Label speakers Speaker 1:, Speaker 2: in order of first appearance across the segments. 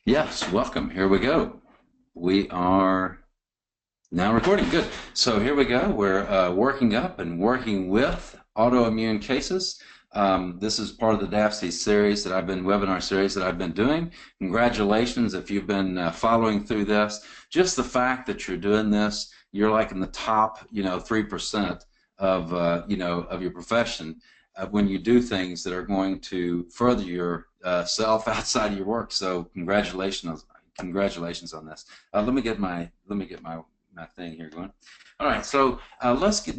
Speaker 1: Yes, welcome. Here we go. We are now recording. Good. So here we go. We're working up and working with autoimmune cases. This is part of the DAFC series that webinar series that I've been doing. Congratulations if you've been following through this. Just the fact that you're doing this, you're like in the top, 3% of, of your profession when you do things that are going to further your self outside of your work. So congratulations on this. Let me get my thing here going. All right, so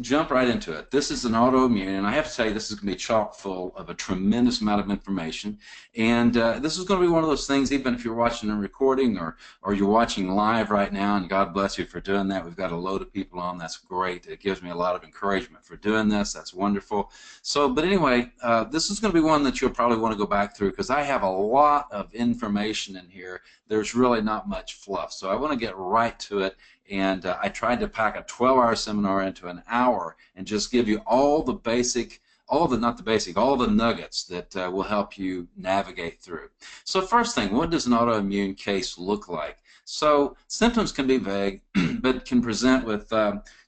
Speaker 1: jump right into it. This is an autoimmune, and I have to tell you, this is going to be chock full of a tremendous amount of information. And this is going to be one of those things, even if you're watching a recording or you're watching live right now, and God bless you for doing that. We've got a load of people on. That's great. It gives me a lot of encouragement for doing this. That's wonderful. So, but anyway, this is going to be one that you'll probably want to go back through because I have a lot of information in here. There's really not much fluff. So I want to get right to it. And I tried to pack a 12-hour seminar into an hour and just give you all the nuggets that will help you navigate through. So first thing, what does an autoimmune case look like? So symptoms can be vague, but can present with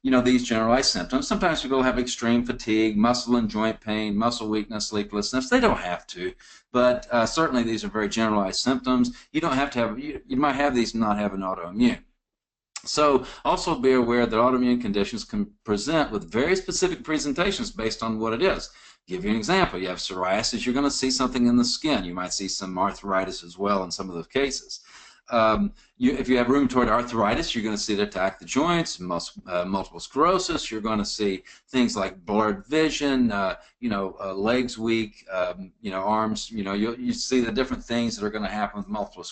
Speaker 1: these generalized symptoms. Sometimes people have extreme fatigue, muscle and joint pain, muscle weakness, sleeplessness. They don't have to, but certainly these are very generalized symptoms. You don't have to have. You might have these and not have an autoimmune. So also be aware that autoimmune conditions can present with very specific presentations based on what it is. Give you an example. You have psoriasis, you're going to see something in the skin. You might see some arthritis as well in some of those cases. If you have rheumatoid arthritis, you're going to see it attack the joints. Multiple sclerosis, you're going to see things like blurred vision, legs weak, arms. You see the different things that are going to happen with multiple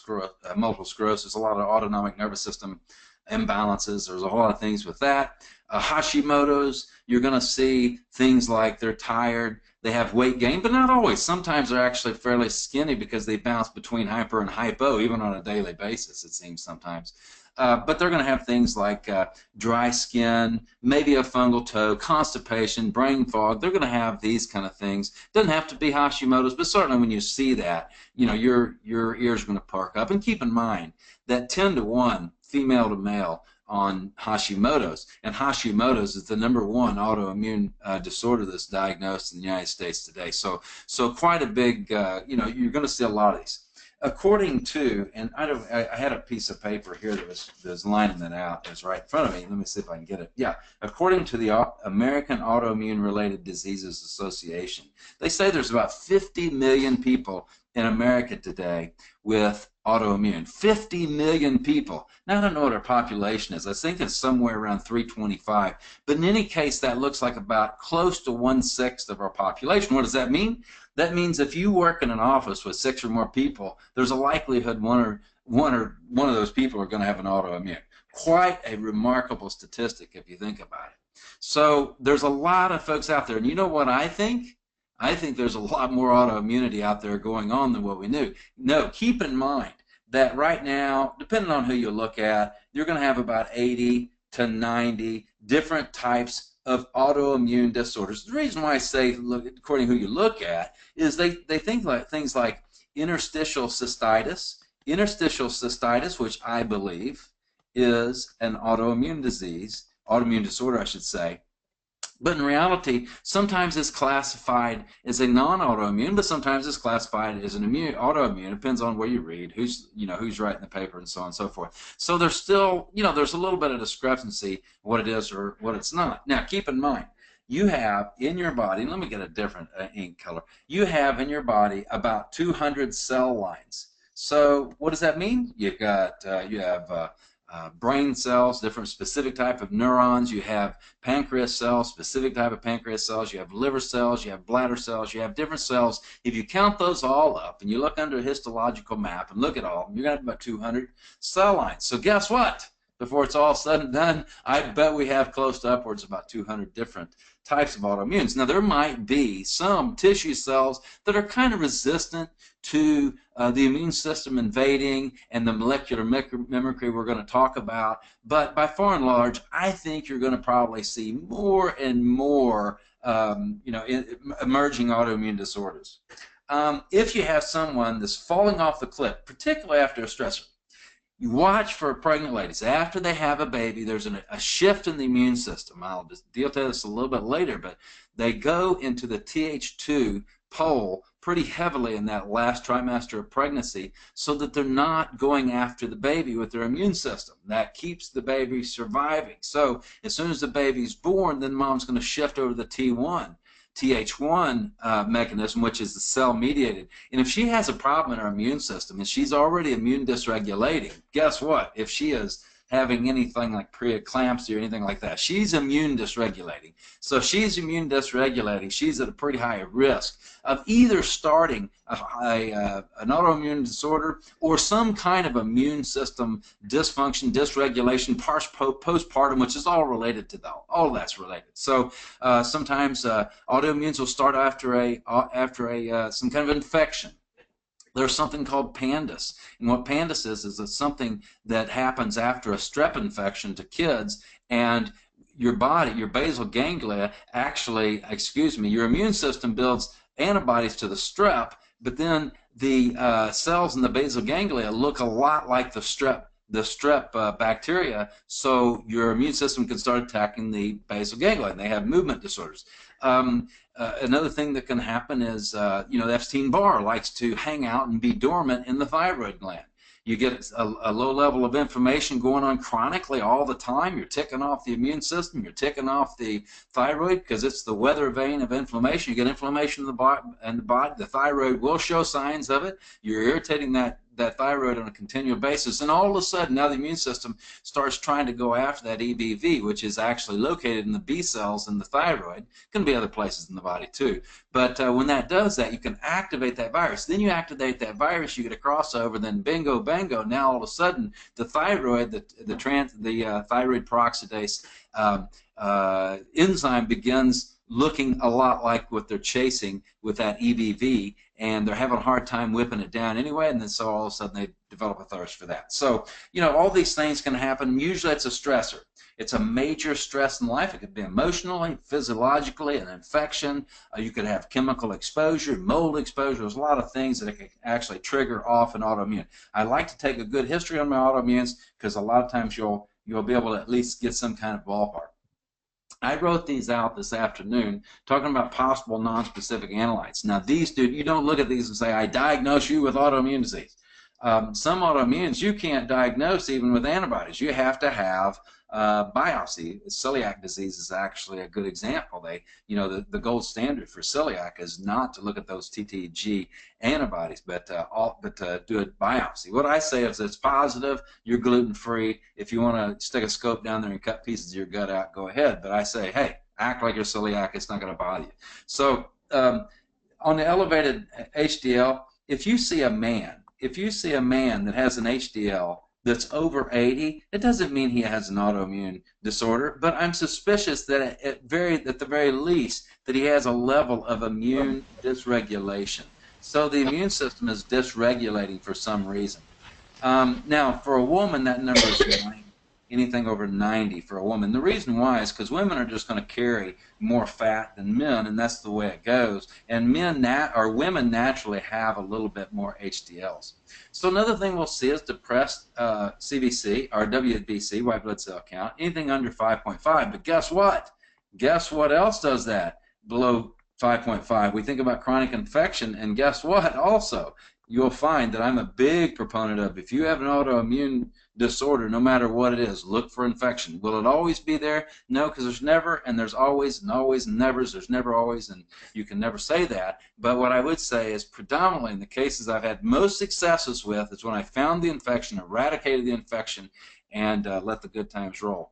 Speaker 1: sclerosis. A lot of autonomic nervous system imbalances. There's a whole lot of things with that. Hashimoto's, you're going to see things like they're tired, they have weight gain, but not always. Sometimes they're actually fairly skinny because they bounce between hyper and hypo, even on a daily basis, it seems sometimes. But they're going to have things like dry skin, maybe a fungal toe, constipation, brain fog. They're going to have these kind of things. Doesn't have to be Hashimoto's, but certainly when you see that, your ears are going to perk up. And keep in mind that 10 to 1 female to male on Hashimoto's, and Hashimoto's is the #1 autoimmune disorder that's diagnosed in the United States today. So quite a big, you're going to see a lot of these. According to, and I had a piece of paper here that was lining that out. It was right in front of me. Let me see if I can get it. Yeah, according to the American Autoimmune Related Diseases Association, they say there's about 50 million people in America today with autoimmune. 50 million people. Now, I don't know what our population is. I think it's somewhere around 325. But in any case, that looks like about close to 1/6 of our population. What does that mean? That means if you work in an office with 6 or more people, there's a likelihood one of those people are going to have an autoimmune. Quite a remarkable statistic if you think about it. So there's a lot of folks out there. And you know what I think? I think there's a lot more autoimmunity out there going on than what we knew. No, keep in mind that right now, depending on who you look at, you're going to have about 80 to 90 different types of autoimmune disorders. The reason why I say, look, according to who you look at, is they think like things like interstitial cystitis, which I believe is an autoimmune disorder, I should say. But in reality, sometimes it's classified as a non-autoimmune, but sometimes it's classified as an autoimmune. It depends on where you read, who's writing the paper, and so on and so forth. So there's still, there's a little bit of discrepancy what it is or what it's not. Now, keep in mind, you have in your body, let me get a different ink color. You have in your body about 200 cell lines. So what does that mean? You have brain cells, different specific type of neurons. You have pancreas cells, specific type of pancreas cells. You have liver cells. You have bladder cells. You have different cells. If you count those all up and you look under a histological map and look at all of them, you're going to have about 200 cell lines. So guess what? Before it's all said and done, I bet we have close to upwards about 200 different types of autoimmunes. Now, there might be some tissue cells that are kind of resistant to the immune system invading and the molecular mimicry we're going to talk about, but by far and large, I think you're going to probably see more and more emerging autoimmune disorders. if you have someone that's falling off the cliff, particularly after a stressor, you watch for pregnant ladies. After they have a baby, there's a shift in the immune system. I'll just deal with this a little bit later, but they go into the Th2 pole pretty heavily in that last trimester of pregnancy so that they're not going after the baby with their immune system. That keeps the baby surviving. So as soon as the baby's born, then mom's going to shift over to the Th1 mechanism, which is the cell-mediated. And if she has a problem in her immune system and she's already immune dysregulating, guess what? If she is having anything like preeclampsia or anything like that, she's immune dysregulating. So if she's immune dysregulating, she's at a pretty high risk of either starting an autoimmune disorder or some kind of immune system dysfunction, dysregulation, postpartum, which is all related to that. All that's related. So sometimes autoimmunes will start after some kind of infection. There's something called PANDAS, and what PANDAS is it's something that happens after a strep infection to kids, and your body, your basal ganglia, actually, your immune system builds antibodies to the strep, but then the cells in the basal ganglia look a lot like the strep bacteria, so your immune system can start attacking the basal ganglia, and they have movement disorders. Another thing that can happen is, the Epstein-Barr likes to hang out and be dormant in the thyroid gland. You get a low level of inflammation going on chronically all the time. You're ticking off the immune system. You're ticking off the thyroid because it's the weather vane of inflammation. You get inflammation in the body. The thyroid will show signs of it. You're irritating that thyroid on a continual basis, and all of a sudden now the immune system starts trying to go after that EBV, which is actually located in the B cells in the thyroid. It can be other places in the body too, but when that does that, you can activate that virus. Then you activate that virus, you get a crossover, then bingo bango, now all of a sudden the thyroid, the thyroid peroxidase enzyme begins looking a lot like what they're chasing with that EBV, and they're having a hard time whipping it down anyway, and then so all of a sudden they develop a thirst for that. So, all these things can happen. Usually it's a stressor. It's a major stress in life. It could be emotionally, physiologically, an infection. You could have chemical exposure, mold exposure. There's a lot of things that it can actually trigger off an autoimmune. I like to take a good history on my autoimmunes because a lot of times you'll be able to at least get some kind of ballpark. I wrote these out this afternoon talking about possible non-specific analytes. Now these, you don't look at these and say, I diagnose you with autoimmune disease. Some autoimmunes you can't diagnose even with antibodies. You have to have biopsy. Celiac disease is actually a good example. The gold standard for celiac is not to look at those TTG antibodies, but do a biopsy. What I say is it's positive, you're gluten-free. If you want to stick a scope down there and cut pieces of your gut out, go ahead. But I say, hey, act like you're celiac. It's not going to bother you. So on the elevated HDL, if you see a man that has an HDL that's over 80, it doesn't mean he has an autoimmune disorder, but I'm suspicious that at the very least that he has a level of immune dysregulation. So the immune system is dysregulating for some reason. Now, for a woman, that number is 90. Anything over 90 for a woman. The reason why is because women are just going to carry more fat than men, and that's the way it goes. And women naturally have a little bit more HDLs. So another thing we'll see is depressed CBC, or WBC, white blood cell count, anything under 5.5. But guess what? Guess what else does that below 5.5? We think about chronic infection, and guess what also? You'll find that I'm a big proponent of, if you have an autoimmune disorder, no matter what it is, look for infection. Will it always be there? No, because there's never, and there's always, and always, and nevers. There's never always, and you can never say that. But what I would say is predominantly in the cases I've had most successes with is when I found the infection, eradicated the infection, and let the good times roll.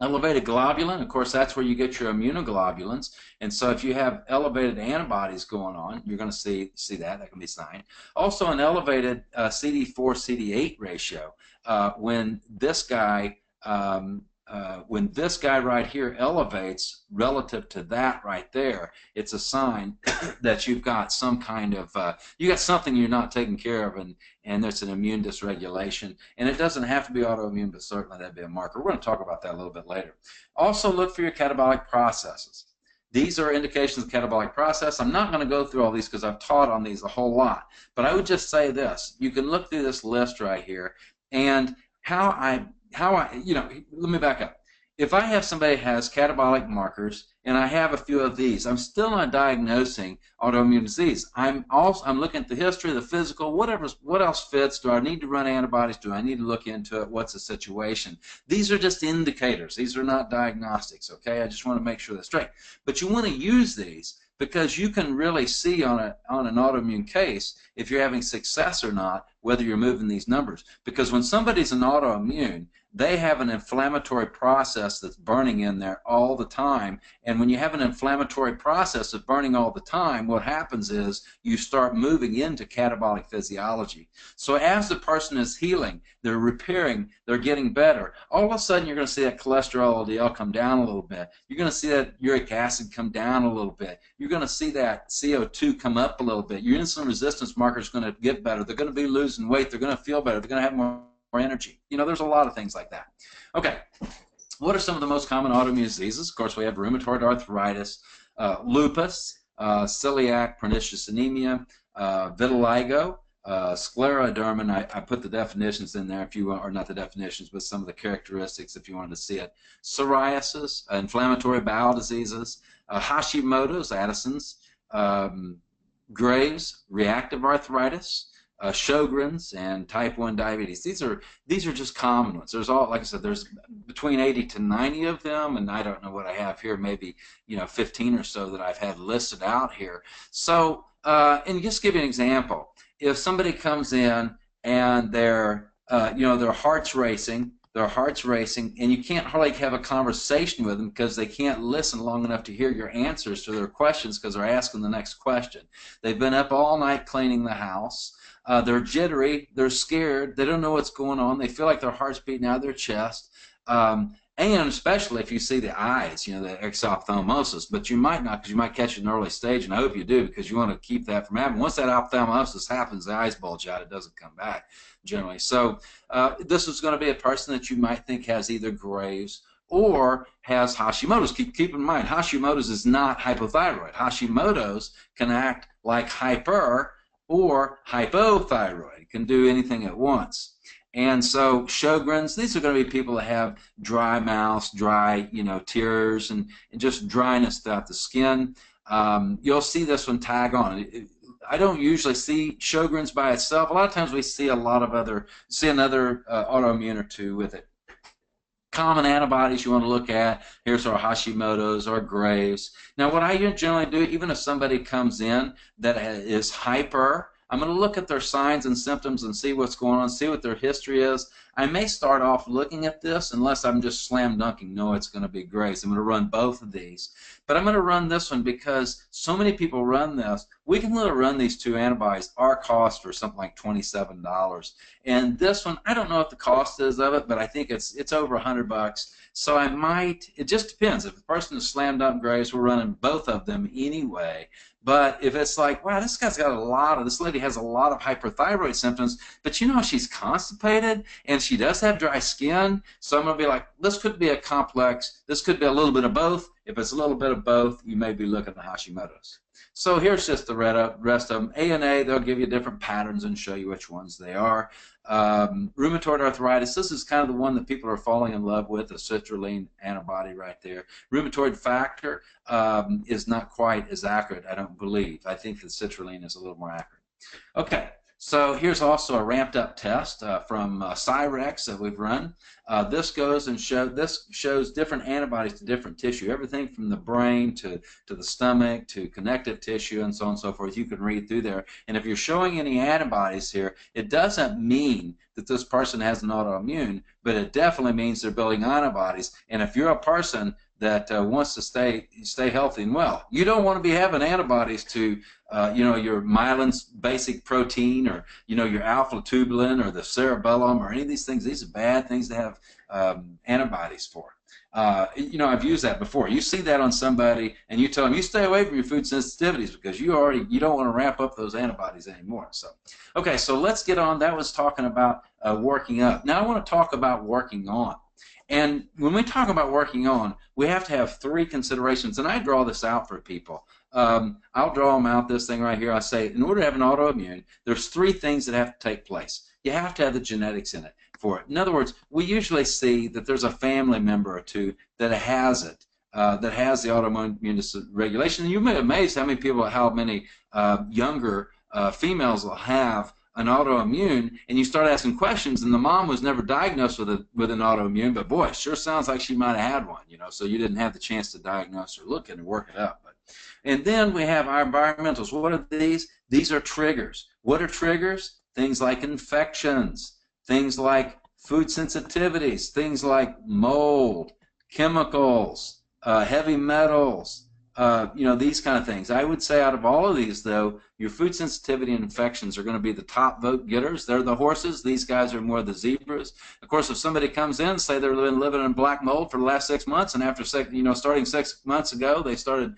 Speaker 1: Elevated globulin, of course, that's where you get your immunoglobulins. And so if you have elevated antibodies going on, you're going to see that. That can be a sign. Also an elevated CD4-CD8 ratio. When this guy right here elevates relative to that right there, it's a sign that you've got some kind of, you got something you're not taking care of, and there's an immune dysregulation. And it doesn't have to be autoimmune, but certainly that'd be a marker. We're going to talk about that a little bit later. Also look for your catabolic processes. These are indications of the catabolic process. I'm not going to go through all these because I've taught on these a whole lot. But I would just say this. You can look through this list right here, and let me back up. If I have somebody who has catabolic markers and I have a few of these, I'm still not diagnosing autoimmune disease. I'm looking at the history, the physical, what else fits. Do I need to run antibodies? Do I need to look into it? What's the situation? These are just indicators. These are not diagnostics, okay? I just want to make sure that's straight. But you want to use these because you can really see on an autoimmune case if you're having success or not, whether you're moving these numbers. Because when somebody's an autoimmune, they have an inflammatory process that's burning in there all the time. And when you have an inflammatory process of burning all the time, what happens is you start moving into catabolic physiology. So as the person is healing, they're repairing, they're getting better, all of a sudden you're going to see that cholesterol LDL come down a little bit. You're going to see that uric acid come down a little bit. You're going to see that CO2 come up a little bit. Your insulin resistance marker is going to get better. They're going to be losing weight. They're going to feel better. They're going to have more energy. You know, there's a lot of things like that. Okay, what are some of the most common autoimmune diseases? Of course, we have rheumatoid arthritis, lupus, celiac, pernicious anemia, vitiligo, scleroderma, and I put the definitions in there if you want, or not the definitions, but some of the characteristics if you wanted to see it. Psoriasis, inflammatory bowel diseases, Hashimoto's, Addison's, Graves, reactive arthritis, Sjogren's, and type 1 diabetes. These are just common ones. There's like I said, there's between 80 to 90 of them, and I don't know what I have here, maybe 15 or so that I've had listed out here. So, and just give you an example. If somebody comes in and their heart's racing, and you can't hardly have a conversation with them because they can't listen long enough to hear your answers to their questions because they're asking the next question. They've been up all night cleaning the house. They're jittery, they're scared, they don't know what's going on, they feel like their heart's beating out of their chest, and especially if you see the eyes, the exophthalmosis, but you might not because you might catch it in an early stage, and I hope you do because you want to keep that from happening. Once that ophthalmosis happens, the eyes bulge out, it doesn't come back generally. So this is going to be a person that you might think has either Graves or has Hashimoto's. Keep in mind, Hashimoto's is not hypothyroid. Hashimoto's can act like hyper or hypothyroid, can do anything at once. And so Sjogren's, these are going to be people that have dry mouths, dry, tears, and just dryness throughout the skin. You'll see this one tag on. I don't usually see Sjogren's by itself. A lot of times we see another autoimmune or two with it. Common antibodies you want to look at, here's our Hashimoto's or Graves. Now what I generally do, even if somebody comes in that is hyper, I'm going to look at their signs and symptoms and see what's going on, see what their history is. I may start off looking at this unless I'm just slam dunking, no, it's going to be Graves. I'm going to run both of these. But I'm going to run this one because so many people run this. We can literally run these two antibodies. Our cost for something like $27. And this one, I don't know what the cost is of it, but I think it's over $100. So I might, it just depends. If the person is slam dunk Graves, we're running both of them anyway. But if it's like, wow, this lady has a lot of hyperthyroid symptoms, but she's constipated and she does have dry skin, so I'm going to be like, this could be a complex, this could be a little bit of both. If it's a little bit of both, you may be looking at Hashimoto's. So here's just the rest of them. A, they'll give you different patterns and show you which ones they are. Rheumatoid arthritis, this is kind of the one that people are falling in love with, the citrulline antibody right there. Rheumatoid factor is not quite as accurate, I don't believe. I think the citrulline is a little more accurate. Okay, so here's also a ramped up test from Cyrex that we've run. This goes and shows different antibodies to different tissue, everything from the brain to the stomach to connective tissue and so on and so forth. You can read through there. And if you're showing any antibodies here, it doesn't mean that this person has an autoimmune, but it definitely means they're building antibodies. And if you're a person that wants to stay healthy and well, you don't want to be having antibodies to your myelin basic protein or your alpha tubulin or the cerebellum or any of these things. These are bad things to have antibodies for. I've used that before. You see that on somebody and you tell them you stay away from your food sensitivities because you don't want to ramp up those antibodies anymore. So okay, so let's get on. That was talking about working up. Now I want to talk about working on. And when we talk about working on, we have to have 3 considerations, and I draw this out for people. I'll draw them out, this thing right here. I say, in order to have an autoimmune, there's 3 things that have to take place. You have to have the genetics in it for it. In other words, we usually see that there's a family member or 2 that has it, that has the autoimmune dysregulation. And you may be amazed how many younger females will have an autoimmune, and you start asking questions, and the mom was never diagnosed with an autoimmune, but boy, it sure sounds like she might have had one, you know, so you didn't have the chance to diagnose or look at it and work it up. And then we have our environmentals. What are these? These are triggers. What are triggers? Things like infections, things like food sensitivities, things like mold, chemicals, heavy metals, you know, these kind of things. I would say out of all of these, though, your food sensitivity and infections are going to be the top vote getters. They're the horses. These guys are more the zebras. Of course, if somebody comes in, say they've been living in black mold for the last 6 months, and after starting 6 months ago, they started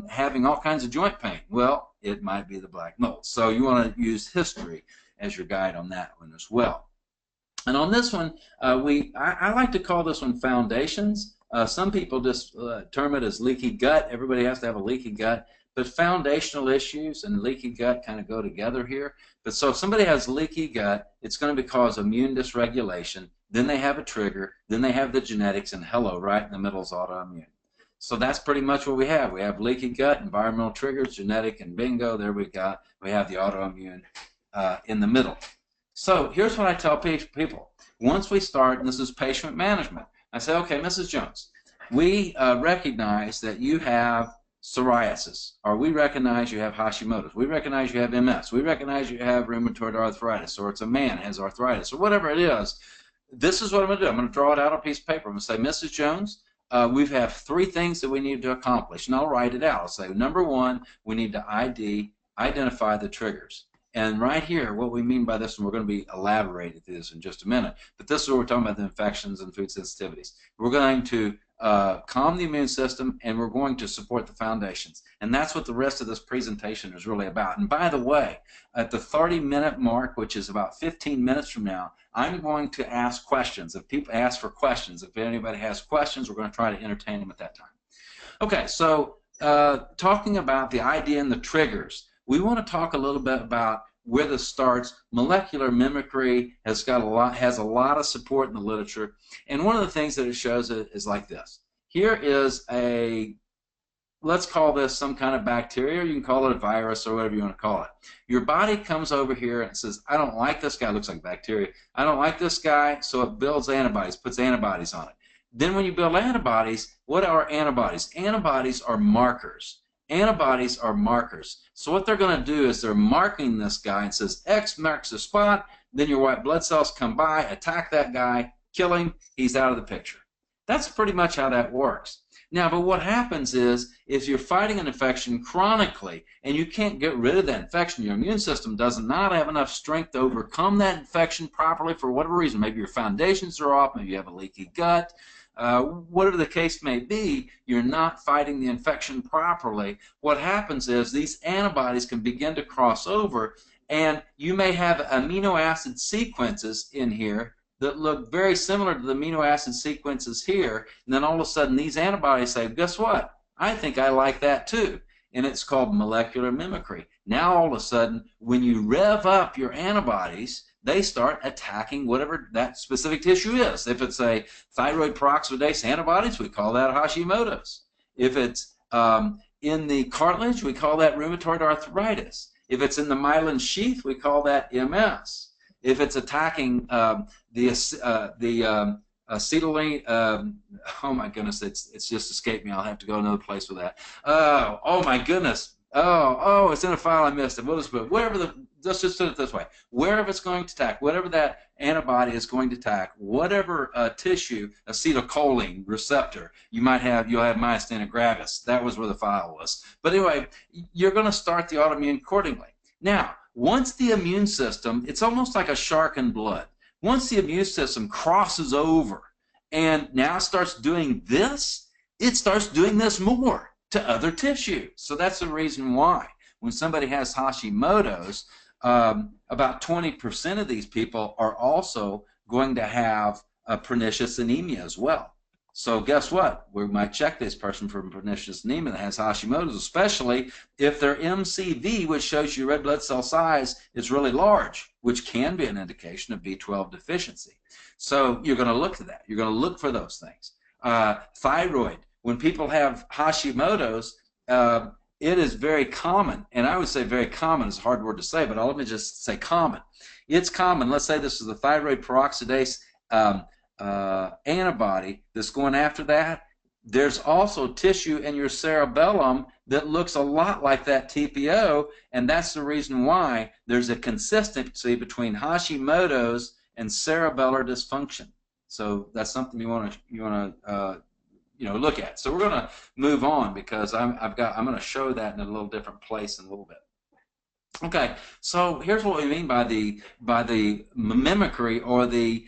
Speaker 1: having all kinds of joint pain. Well, it might be the black mold. So you want to use history as your guide on that one as well. And on this one, I like to call this one foundations. Some people just term it as leaky gut. Everybody has to have a leaky gut. But foundational issues and leaky gut kind of go together here. But so if somebody has leaky gut, it's going to cause immune dysregulation. Then they have a trigger. Then they have the genetics, and hello, right in the middle is autoimmune. So that's pretty much what we have. We have leaky gut, environmental triggers, genetic, and bingo. There we have the autoimmune in the middle. So here's what I tell people. Once we start, and this is patient management, I say, okay, Mrs. Jones, we recognize that you have psoriasis, or we recognize you have Hashimoto's, we recognize you have MS, we recognize you have rheumatoid arthritis, or it's a man has arthritis, or whatever it is. This is what I'm going to do. I'm going to draw it out on a piece of paper. I'm going to say, Mrs. Jones, we have 3 things that we need to accomplish, and I'll write it out. I'll say, number 1, we need to identify the triggers. And right here, what we mean by this, and we're going to be elaborating this in just a minute, but this is what we're talking about, the infections and food sensitivities. We're going to calm the immune system, and we're going to support the foundations. And that's what the rest of this presentation is really about. And by the way, at the 30-minute mark, which is about 15 minutes from now, I'm going to ask questions. If people ask for questions, if anybody has questions, we're going to try to entertain them at that time. Okay, so talking about the idea and the triggers, we want to talk a little bit about where this starts. Molecular mimicry has a lot of support in the literature, and one of the things that it shows is like this. Here is let's call this some kind of bacteria, or you can call it a virus, or whatever you want to call it. Your body comes over here and says, I don't like this guy. It looks like bacteria. I don't like this guy, so it builds antibodies, puts antibodies on it. Then when you build antibodies, what are antibodies? Antibodies are markers. Antibodies are markers. So what they're going to do is they're marking this guy and says X marks the spot, then your white blood cells come by, attack that guy, kill him, he's out of the picture. That's pretty much how that works. Now, but what happens is you're fighting an infection chronically and you can't get rid of that infection, your immune system does not have enough strength to overcome that infection properly for whatever reason. Maybe your foundations are off, maybe you have a leaky gut. Whatever the case may be, you're not fighting the infection properly. What happens is these antibodies can begin to cross over, and you may have amino acid sequences in here that look very similar to the amino acid sequences here, and then all of a sudden these antibodies say, guess what? I think I like that too. And it's called molecular mimicry. Now all of a sudden, when you rev up your antibodies, they start attacking whatever that specific tissue is. If it's a thyroid peroxidase antibodies, we call that Hashimoto's. If it's in the cartilage, we call that rheumatoid arthritis. If it's in the myelin sheath, we call that MS. If it's attacking the acetylene, oh my goodness, it's just escaped me. I'll have to go another place with that. Oh my goodness. Oh, it's in a file I missed it. We'll just put let's just put it this way. Wherever it's going to attack, whatever that antibody is going to attack, whatever tissue, acetylcholine receptor, you'll have myasthenia gravis. That was where the file was. But anyway, you're going to start the autoimmune accordingly. Now, once the immune system, it's almost like a shark in blood. Once the immune system crosses over and now starts doing this, it starts doing this more to other tissue. So that's the reason why when somebody has Hashimoto's, about 20% of these people are also going to have pernicious anemia as well. So guess what? We might check this person for pernicious anemia that has Hashimoto's, especially if their MCV, which shows your red blood cell size, is really large, which can be an indication of B12 deficiency. So you're going to look at that. You're going to look for those things. Thyroid. When people have Hashimoto's, it is very common, and I would say very common is a hard word to say, but let me just say common. It's common. Let's say this is the thyroid peroxidase antibody that's going after that. There's also tissue in your cerebellum that looks a lot like that TPO, and that's the reason why there's a consistency between Hashimoto's and cerebellar dysfunction. So that's something you want to look at. So we're going to move on because I'm going to show that in a little different place in a little bit. Okay, so here's what we mean by the mimicry, or the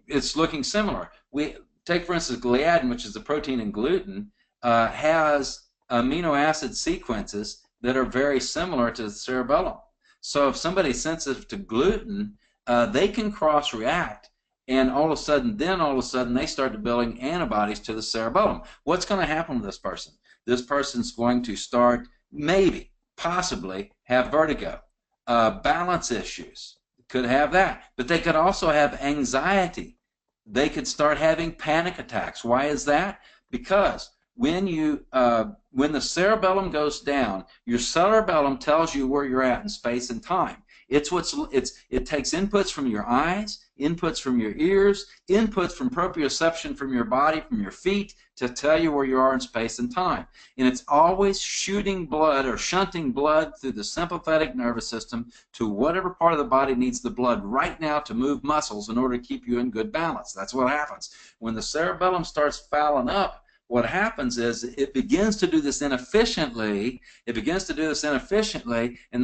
Speaker 1: it's looking similar. We take, for instance, gliadin, which is the protein in gluten, has amino acid sequences that are very similar to the cerebellum. So if somebody's sensitive to gluten, they can cross-react, and all of a sudden they start building antibodies to the cerebellum. What's going to happen with this person? This person's going to start, maybe, possibly, have vertigo, balance issues. Could have that, but they could also have anxiety. They could start having panic attacks. Why is that? Because when the cerebellum goes down, your cerebellum tells you where you're at in space and time. It takes inputs from your eyes, inputs from your ears, inputs from proprioception from your body, from your feet, to tell you where you are in space and time. And it's always shooting blood or shunting blood through the sympathetic nervous system to whatever part of the body needs the blood right now to move muscles in order to keep you in good balance. That's what happens. When the cerebellum starts fouling up, what happens is it begins to do this inefficiently. And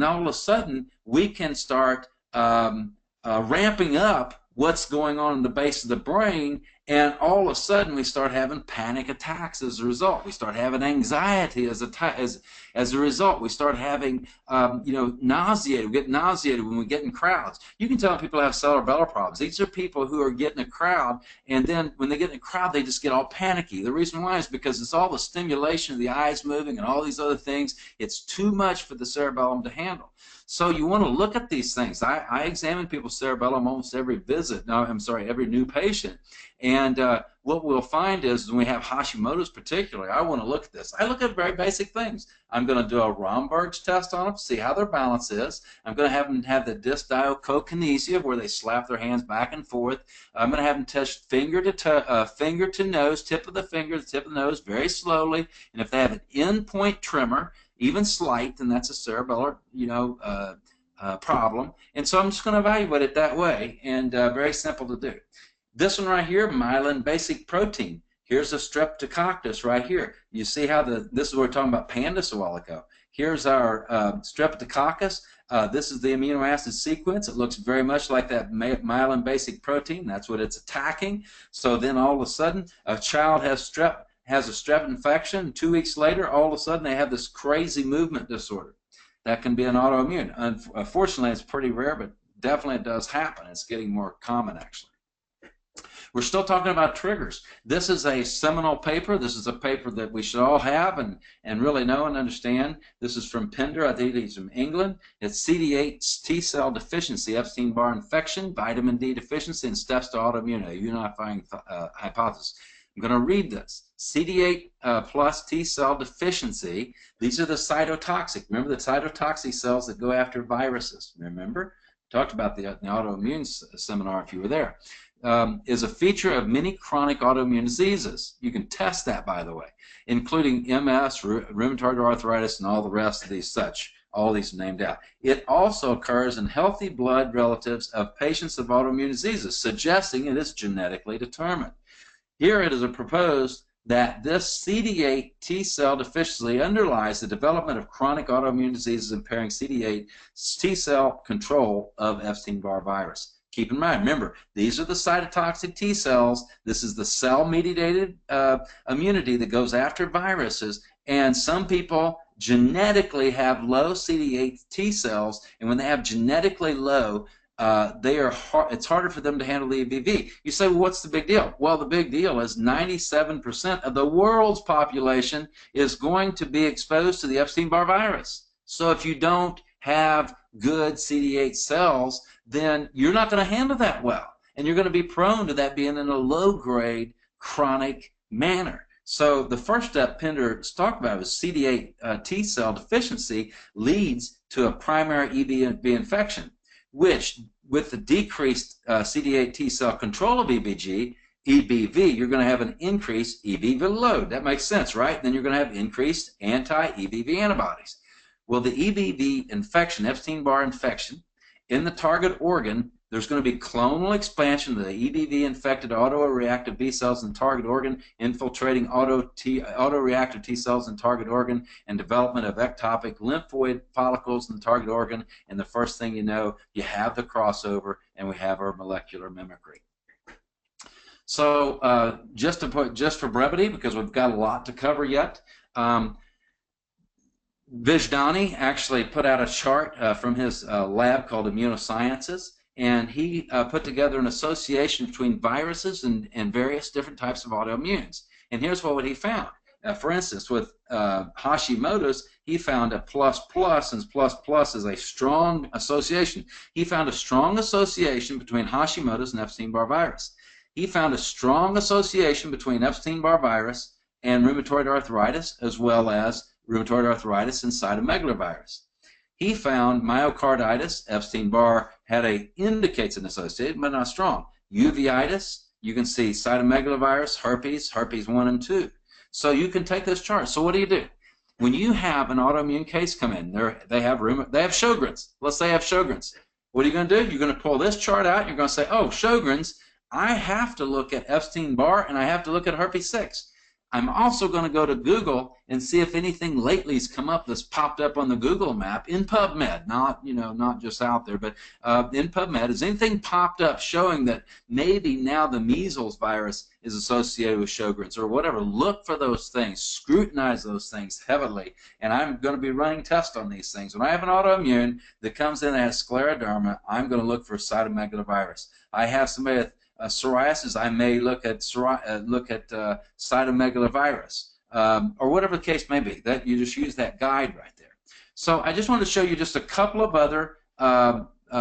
Speaker 1: all of a sudden we can start ramping up what's going on in the base of the brain, and all of a sudden we start having panic attacks as a result. We start having anxiety as a result. We start having nauseated. We get nauseated when we get in crowds. You can tell people have cerebellar problems. These are people who are getting a crowd, and then when they get in a crowd they just get all panicky. The reason why is because it's all the stimulation of the eyes moving and all these other things. It's too much for the cerebellum to handle. So you want to look at these things. I examine people's cerebellum almost every visit. No, I'm sorry, every new patient. And what we'll find is when we have Hashimoto's particularly, I want to look at this. I look at very basic things. I'm going to do a Romberg's test on them, see how their balance is. I'm going to have them have the dysdiacokinesia, where they slap their hands back and forth. I'm going to have them test finger to nose, tip of the finger, the tip of the nose, very slowly. And if they have an end-point tremor, even slight, then that's a cerebellar, problem. And so I'm just going to evaluate it that way, and very simple to do. This one right here, myelin basic protein. Here's a streptococcus right here. You see how this is what we were talking about pandas a while ago. Here's our streptococcus. This is the amino acid sequence. It looks very much like that myelin basic protein. That's what it's attacking. So then all of a sudden, a child has a strep infection. 2 weeks later, all of a sudden they have this crazy movement disorder. That can be an autoimmune. Unfortunately, it's pretty rare, but definitely it does happen. It's getting more common, actually. We're still talking about triggers. This is a seminal paper. This is a paper that we should all have and really know and understand. This is from Pender. I think he's from England. It's CD8 Tcell deficiency, Epstein-Barr infection, vitamin D deficiency, and steps to autoimmunity, a unifying hypothesis. I'm going to read this. CD8 plus T-cell deficiency. These are the cytotoxic. Remember the cytotoxic cells that go after viruses. Remember? Talked about the autoimmune seminar if you were there. Is a feature of many chronic autoimmune diseases. You can test that, by the way, including MS, rheumatoid arthritis, and all the rest of these all these named out. It also occurs in healthy blood relatives of patients of autoimmune diseases, suggesting it is genetically determined. Here it is proposed that this CD8 T-cell deficiency underlies the development of chronic autoimmune diseases impairing CD8 T-cell control of Epstein-Barr virus. Keep in mind, remember, these are the cytotoxic T cells. This is the cell-mediated immunity that goes after viruses, and some people genetically have low CD8 T cells, and when they have genetically low it's harder for them to handle the EBV. You say, well, what's the big deal? Well, the big deal is 97% of the world's population is going to be exposed to the Epstein-Barr virus. So if you don't have good CD8 cells, then you're not going to handle that well. And you're going to be prone to that being in a low-grade chronic manner. So the first step Pender talked about was CD8 T-cell deficiency leads to a primary EBV infection, which with the decreased CD8 T-cell control of EBV, you're going to have an increased EBV load. That makes sense, right? Then you're going to have increased anti-EBV antibodies. Well, the EBV infection, Epstein-Barr infection, in the target organ, there's going to be clonal expansion of the EBV-infected autoreactive B cells in the target organ, infiltrating autoreactive T cells in the target organ, and development of ectopic lymphoid follicles in the target organ. And the first thing you know, you have the crossover, and we have our molecular mimicry. So just for brevity, because we've got a lot to cover yet, Vijdani actually put out a chart from his lab called Immunosciences, and he put together an association between viruses and various different types of autoimmunes. And here's what he found. For instance, with Hashimoto's, he found a plus, and plus is a strong association. He found a strong association between Hashimoto's and Epstein-Barr virus. He found a strong association between Epstein-Barr virus and rheumatoid arthritis, as well as rheumatoid arthritis and cytomegalovirus. He found myocarditis, Epstein-Barr indicates an association, but not strong. Uveitis, you can see cytomegalovirus, herpes 1 and 2. So you can take this chart. So what do? When you have an autoimmune case come in, they have Sjogren's. Let's say they have Sjogren's. What are you going to do? You're going to pull this chart out. You're going to say, oh, Sjogren's, I have to look at Epstein-Barr and I have to look at herpes 6. I'm also going to go to Google and see if anything lately has come up that's popped up on the Google map in PubMed, not just out there, but in PubMed. Has anything popped up showing that maybe now the measles virus is associated with Sjogren's or whatever? Look for those things, scrutinize those things heavily, and I'm going to be running tests on these things. When I have an autoimmune that comes in that has scleroderma, I'm going to look for cytomegalovirus. I have somebody with psoriasis, I may look at cytomegalovirus, or whatever the case may be. That you just use that guide right there. So I just wanted to show you just a couple of other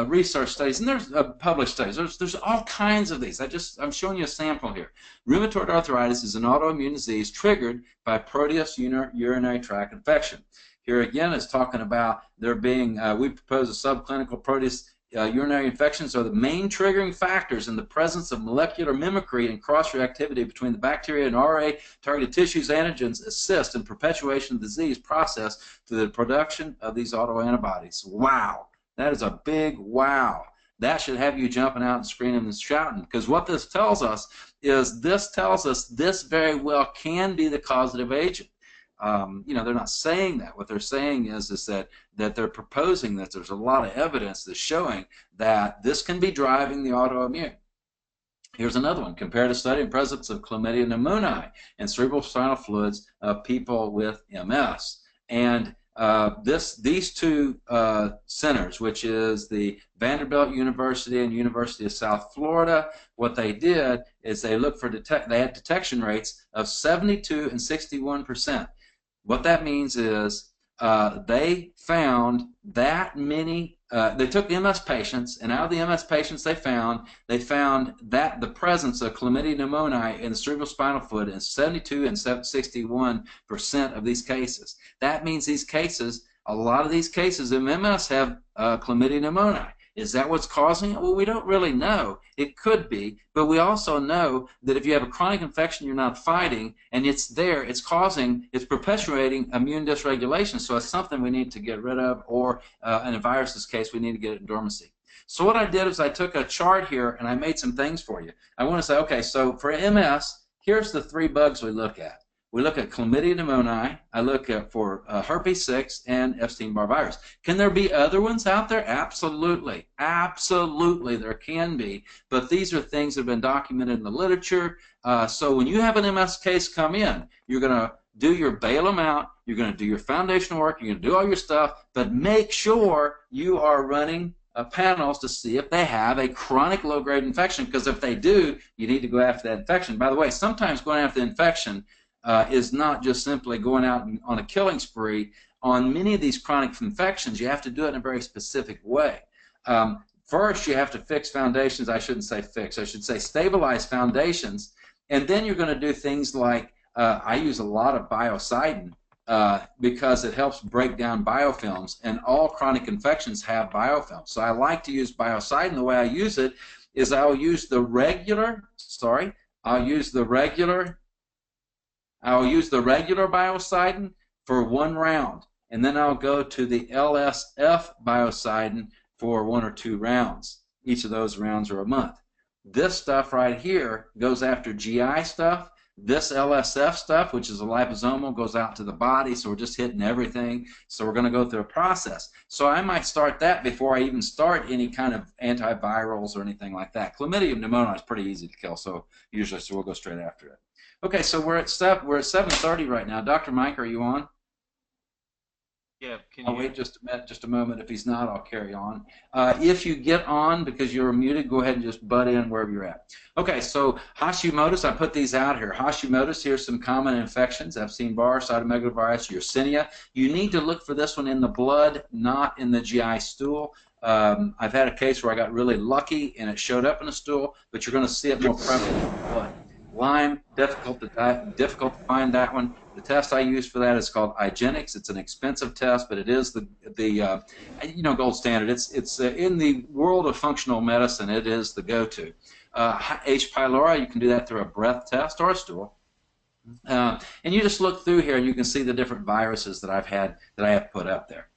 Speaker 1: research studies, and there's published studies. There's all kinds of these. I'm showing you a sample here. Rheumatoid arthritis is an autoimmune disease triggered by Proteus urinary tract infection. Here again, it's talking about there being, we propose a subclinical Proteus urinary infections are the main triggering factors in the presence of molecular mimicry and cross-reactivity between the bacteria and RA-targeted tissues. Antigens assist in perpetuation of the disease process through the production of these autoantibodies. Wow, that is a big wow. That should have you jumping out and screaming and shouting, because what this tells us is this very well can be the causative agent. They're not saying that. What they're saying is that they're proposing that there's a lot of evidence that's showing that this can be driving the autoimmune. Here's another one. Comparative study in presence of chlamydia pneumoniae and cerebral spinal fluids of people with MS. And these two centers, which is the Vanderbilt University and University of South Florida, what they did is they looked for they had detection rates of 72 and 61%. What that means is they found that many, they took MS patients, and out of the MS patients they found that the presence of chlamydia pneumoniae in the cerebral spinal fluid in 72 and 61% of these cases. That means these cases, a lot of these cases in MS have chlamydia pneumoniae. Is that what's causing it? Well, we don't really know. It could be, but we also know that if you have a chronic infection you're not fighting, and it's there, it's perpetuating immune dysregulation, so it's something we need to get rid of, or in a virus's case, we need to get it in dormancy. So what I did is I took a chart here, and I made some things for you. I want to say, okay, so for MS, here's the 3 bugs we look at. We look at chlamydia pneumoniae. I look at for herpes 6 and Epstein-Barr virus. Can there be other ones out there? Absolutely. Absolutely there can be. But these are things that have been documented in the literature. So when you have an MS case come in, you're going to bail them out. You're going to do your foundational work. You're going to do all your stuff. But make sure you are running panels to see if they have a chronic low-grade infection, because if they do, you need to go after that infection. By the way, sometimes going after the infection is not just simply going out on a killing spree. On many of these chronic infections, you have to do it in a very specific way. First, you have to fix foundations. I shouldn't say fix. I should say stabilize foundations. And then you're going to do things like, I use a lot of biocidin because it helps break down biofilms. And all chronic infections have biofilms. So I like to use biocidin. The way I use it is I'll use the regular biocidin for 1 round. And then I'll go to the LSF biocidin for 1 or 2 rounds. Each of those rounds are a month. This stuff right here goes after GI stuff. This LSF stuff, which is a liposomal, goes out to the body, so we're just hitting everything. So we're going to go through a process. So I might start that before I even start any kind of antivirals or anything like that. Chlamydia pneumoniae is pretty easy to kill, so we'll go straight after it. Okay, so we're at 7:30 right now. Dr. Mike, are you on?
Speaker 2: Yeah,
Speaker 1: I'll wait just a moment. If he's not, I'll carry on. If you get on because you're muted, go ahead and just butt in wherever you're at. Okay, so Hashimoto's, I put these out here. Hashimoto's, here's some common infections: Epstein-Barr, cytomegalovirus, Yersinia. You need to look for this one in the blood, not in the GI stool. I've had a case where I got really lucky and it showed up in the stool, but you're going to see it more prevalent in the blood. Lyme, difficult to find that one. The test I use for that is called IGeneX. It's an expensive test, but it is the gold standard. It's in the world of functional medicine. It is the go-to. H. pylori, you can do that through a breath test or a stool. And you just look through here and you can see the different viruses that I have put up there.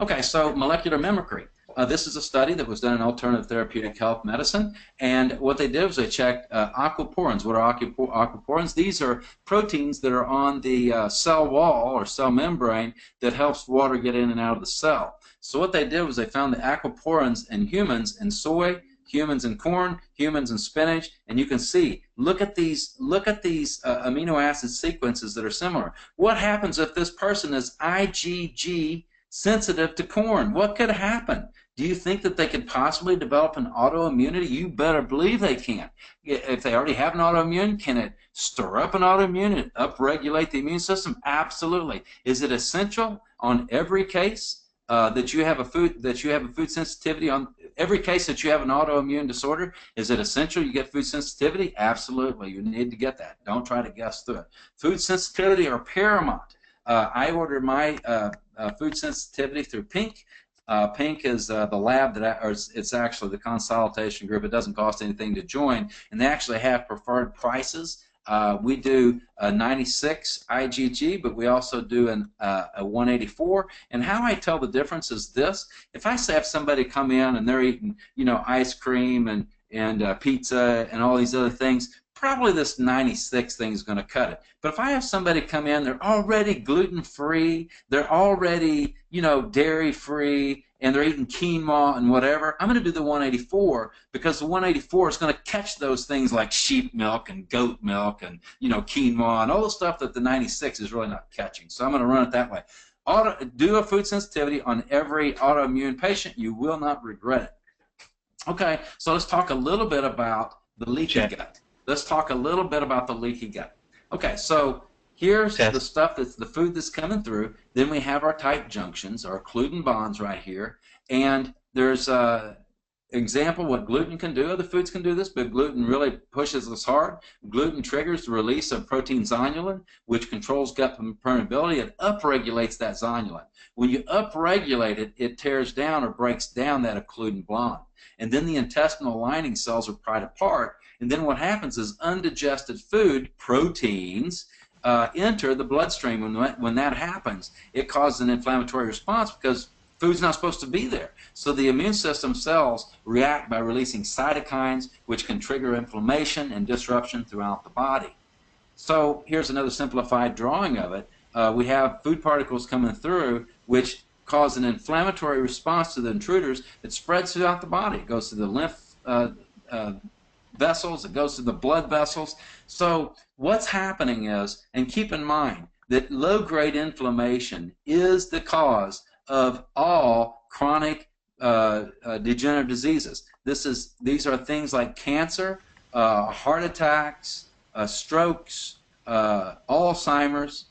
Speaker 1: Okay, so molecular mimicry. This is a study that was done in alternative therapeutic health medicine, and what they did was they checked aquaporins. What are aquaporins? These are proteins that are on the cell wall or cell membrane that helps water get in and out of the cell. So what they did was they found the aquaporins in humans in soy, humans in corn, humans in spinach, and you can see, look at these amino acid sequences that are similar. What happens if this person is IgG sensitive to corn? What could happen? Do you think that they could possibly develop an autoimmunity? You better believe they can. If they already have an autoimmune, can it stir up an autoimmune and upregulate the immune system? Absolutely. Is it essential on every case that you have a food sensitivity? On every case that you have an autoimmune disorder, is it essential you get food sensitivity? Absolutely. You need to get that. Don't try to guess through it. Food sensitivity are paramount. I ordered my food sensitivity through Pink. Pink is the lab it's actually the consultation group. It doesn't cost anything to join, and they actually have preferred prices. We do a 96 IgG, but we also do a 184. And how I tell the difference is this: if I have somebody come in and they're eating, ice cream and pizza and all these other things, probably this 96 thing is going to cut it. But if I have somebody come in, they're already gluten-free, they're already, dairy-free, and they're eating quinoa and whatever, I'm going to do the 184 because the 184 is going to catch those things like sheep milk and goat milk and, quinoa and all the stuff that the 96 is really not catching. So I'm going to run it that way. Do a food sensitivity on every autoimmune patient. You will not regret it. Okay, so let's talk a little bit about the leaky gut. Let's talk a little bit about the leaky gut. Okay, so here's the stuff that's the food that's coming through. Then we have our tight junctions, our gluten bonds right here. And there's an example what gluten can do. Other foods can do this, but gluten really pushes us hard. Gluten triggers the release of protein zonulin, which controls gut permeability. It upregulates that zonulin. When you upregulate it, it tears down or breaks down that occludin bond. And then the intestinal lining cells are pried apart. And then what happens is undigested food, proteins, enter the bloodstream. When that happens, it causes an inflammatory response because food's not supposed to be there. So the immune system cells react by releasing cytokines, which can trigger inflammation and disruption throughout the body. So here's another simplified drawing of it. We have food particles coming through, which cause an inflammatory response to the intruders. It spreads throughout the body. It goes to the lymph vessels, it goes to the blood vessels. So what's happening is, and keep in mind that low-grade inflammation is the cause of all chronic degenerative diseases. These are things like cancer, heart attacks, strokes, Alzheimer's,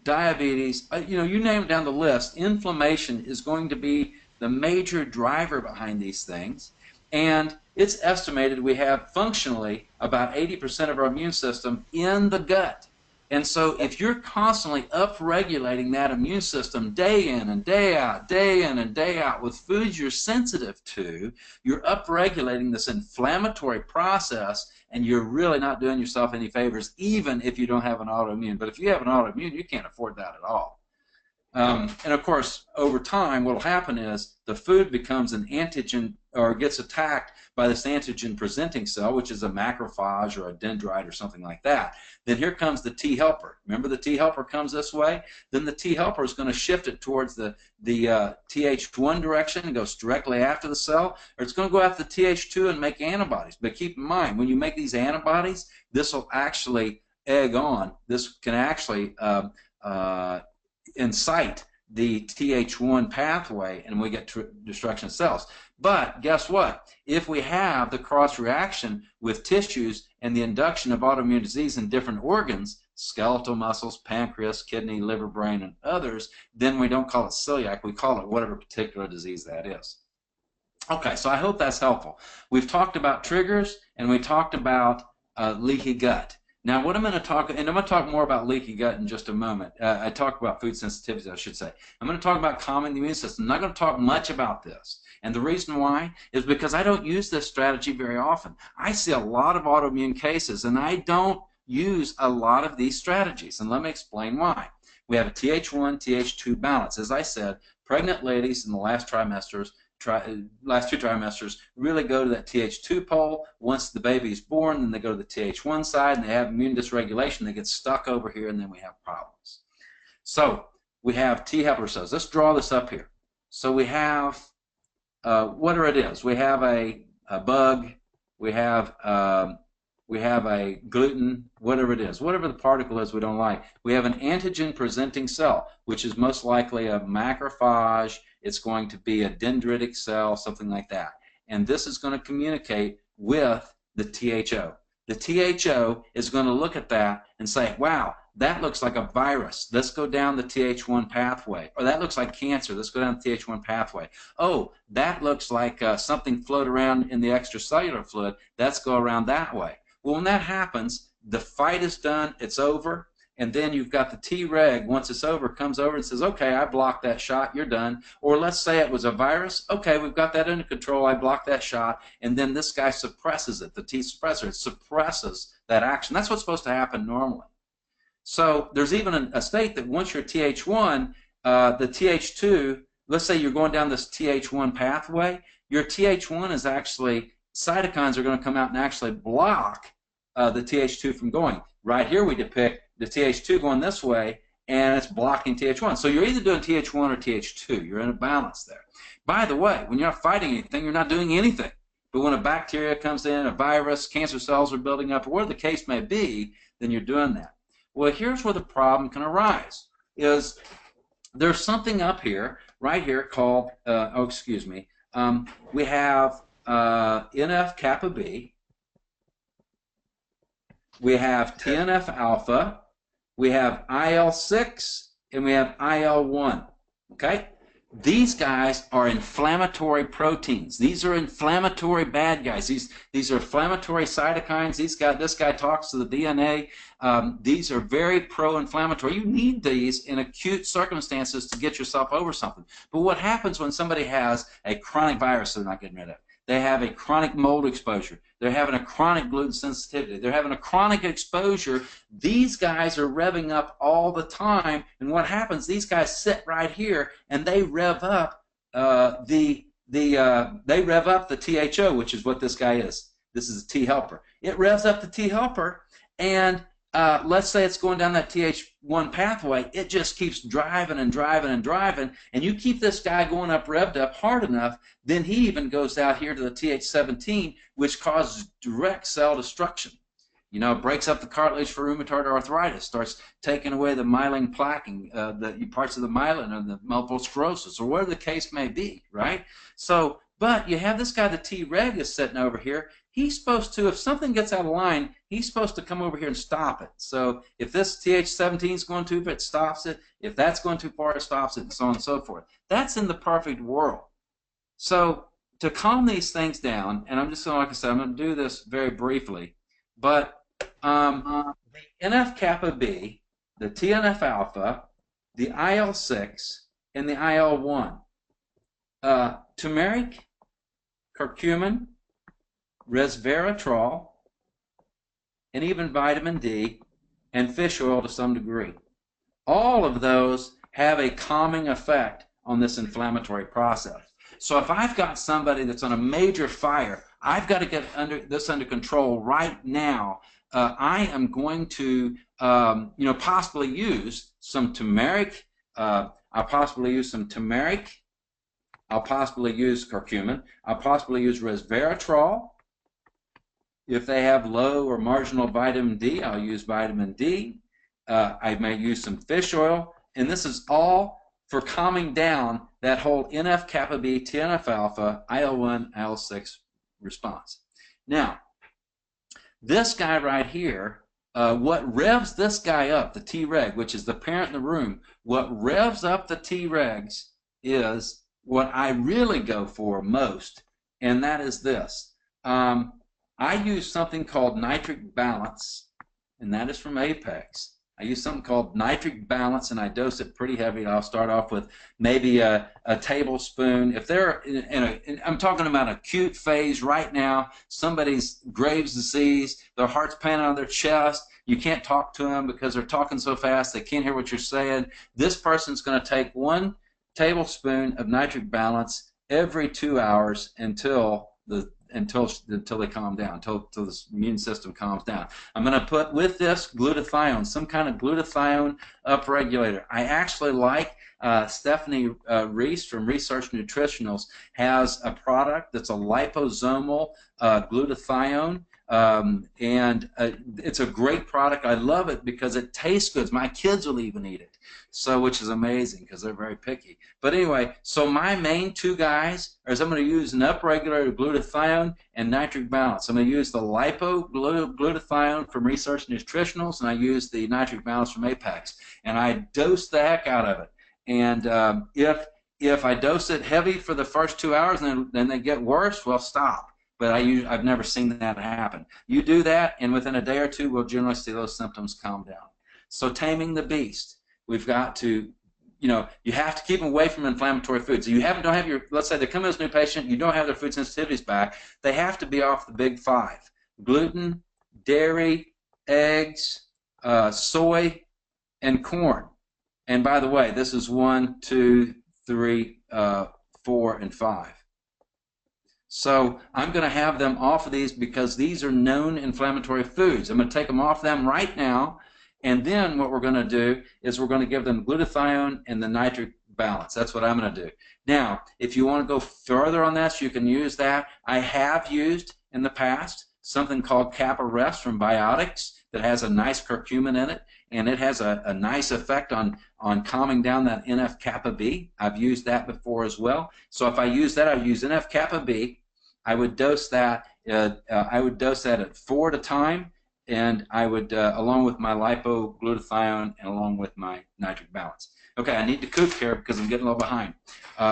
Speaker 1: diabetes. You name it down the list. Inflammation is going to be the major driver behind these things. And it's estimated we have functionally about 80% of our immune system in the gut. And so if you're constantly upregulating that immune system day in and day out, day in and day out with foods you're sensitive to, you're upregulating this inflammatory process, and you're really not doing yourself any favors, even if you don't have an autoimmune. But if you have an autoimmune, you can't afford that at all. And of course, over time, what will happen is the food becomes an antigen, or gets attacked by this antigen presenting cell, which is a macrophage or a dendrite or something like that. Then here comes the T helper. Remember, the T helper comes this way. Then the T helper is going to shift it towards the Th1 direction and goes directly after the cell, or it's going to go after the Th2 and make antibodies. But keep in mind, when you make these antibodies, this will actually egg on. This can actually incite the Th1 pathway, and we get destruction of cells. But guess what? If we have the cross reaction with tissues and the induction of autoimmune disease in different organs, skeletal muscles, pancreas, kidney, liver, brain, and others, then we don't call it celiac. We call it whatever particular disease that is. Okay, so I hope that's helpful. We've talked about triggers, and we talked about leaky gut. Now, what I'm going to talk, and I'm going to talk more about leaky gut in just a moment. I talked about food sensitivities, I should say. I'm going to talk about calming the immune system. I'm not going to talk much about this. And the reason why is because I don't use this strategy very often. I see a lot of autoimmune cases, and I don't use a lot of these strategies. And let me explain why. We have a Th1, Th2 balance. As I said, pregnant ladies in the last two trimesters really go to that Th2 pole. Once the baby is born, then they go to the Th1 side, and they have immune dysregulation. They get stuck over here, and then we have problems. So we have T helper cells. Let's draw this up here. So we have whatever it is. We have a bug. We have a gluten, whatever it is, whatever the particle is we don't like. We have an antigen-presenting cell, which is most likely a macrophage. It's going to be a dendritic cell, something like that. And this is going to communicate with the THO. The THO is going to look at that and say, wow, that looks like a virus. Let's go down the Th1 pathway. Or that looks like cancer. Let's go down the Th1 pathway. Oh, that looks like something float around in the extracellular fluid. Let's go around that way. Well, when that happens, the fight is done. It's over. And then you've got the Treg, once it's over, comes over and says, okay, I blocked that shot, you're done. Or let's say it was a virus. Okay, we've got that under control, I blocked that shot. And then this guy suppresses it, the T suppressor. It suppresses that action. That's what's supposed to happen normally. So there's even a state that once you're Th1, the Th2, let's say you're going down this Th1 pathway, your Th1 is actually, cytokines are going to come out and actually block the Th2 from going. Right here we depict the Th2 going this way, and it's blocking Th1. So you're either doing Th1 or Th2. You're in a balance there. By the way, when you're not fighting anything, you're not doing anything. But when a bacteria comes in, a virus, cancer cells are building up, or whatever the case may be, then you're doing that. Well, here's where the problem can arise. Is there's something up here, right here, called, we have NF-kappa B, we have TNF-alpha, we have IL-6, and we have IL-1, okay? These guys are inflammatory proteins. These are inflammatory bad guys. These are inflammatory cytokines. This guy talks to the DNA. These are very pro-inflammatory. You need these in acute circumstances to get yourself over something. But what happens when somebody has a chronic virus they're not getting rid of? They have a chronic mold exposure. They're having a chronic gluten sensitivity. They're having a chronic exposure. These guys are revving up all the time. And what happens? These guys sit right here and they rev up the THO, which is what this guy is. This is a T helper. It revs up the T helper, and let's say it's going down that Th1 pathway. It just keeps driving and driving and driving, and you keep this guy going up, revved up hard enough, then he even goes out here to the Th17, which causes direct cell destruction. You know, it breaks up the cartilage for rheumatoid arthritis, starts taking away the myelin plaquing, the parts of the myelin or the multiple sclerosis, or whatever the case may be, right? So, but you have this guy, the Treg is sitting over here. He's supposed to, if something gets out of line, he's supposed to come over here and stop it. So if this Th17 is going too far, it stops it. If that's going too far, it stops it, and so on and so forth. That's in the perfect world. So to calm these things down, and I'm just going to, like I said, I'm going to do this very briefly, but the NF-kappa B, the TNF-alpha, the IL-6, and the IL-1, turmeric, curcumin, resveratrol, and even vitamin D, and fish oil to some degree. All of those have a calming effect on this inflammatory process. So if I've got somebody that's on a major fire, I've got to get this under control right now. I am going to, possibly use some turmeric. I'll possibly use some turmeric. I'll possibly use curcumin. I'll possibly use resveratrol. If they have low or marginal vitamin D, I'll use vitamin D. I may use some fish oil. And this is all for calming down that whole NF-kappa B, TNF-alpha, IL-1, IL-6 response. Now, this guy right here, what revs this guy up, the Treg, which is the parent in the room, what revs up the Tregs is what I really go for most, and that is this. I use something called nitric balance, and that is from Apex. I use something called nitric balance, and I dose it pretty heavy. I'll start off with maybe a tablespoon. If they're I'm talking about acute phase right now, somebody's Graves' disease, their heart's pounding on their chest, you can't talk to them because they're talking so fast, they can't hear what you're saying. This person's going to take 1 tablespoon of nitric balance every 2 hours until they calm down, until the immune system calms down. I'm going to put with this glutathione, some kind of glutathione upregulator. I actually like Stephanie Reese from Research Nutritionals has a product that's a liposomal glutathione. It's a great product. I love it because it tastes good. My kids will even eat it, so which is amazing because they're very picky. But anyway, so my main 2 guys is I'm going to use an upregulator glutathione and nitric balance. I'm going to use the glutathione from Research Nutritionals, and I use the nitric balance from Apex, and I dose the heck out of it. And if I dose it heavy for the first 2 hours and then they get worse, well, stop. But I've never seen that happen. You do that, and within a day or 2, we'll generally see those symptoms calm down. So taming the beast. We've got to, you have to keep them away from inflammatory foods. You don't have your, let's say they come in as a new patient, you don't have their food sensitivities back. They have to be off the big 5. Gluten, dairy, eggs, soy, and corn. And by the way, this is 1, 2, 3, 4, and 5. So I'm going to have them off of these because these are known inflammatory foods. I'm going to take them off them right now, and then what we're going to do is we're going to give them glutathione and the nitric balance. That's what I'm going to do. Now, if you want to go further on this, you can use that. I have used in the past something called Kappa Rest from Biotics that has a nice curcumin in it, and it has a nice effect on calming down that NF-kappa B. I've used that before as well. So if I use that, I would use NF-kappa B. I would dose that. At 4 at a time, and I would, along with my lipoglutathione and along with my nitric balance. Okay, I need to cook here because I'm getting a little behind.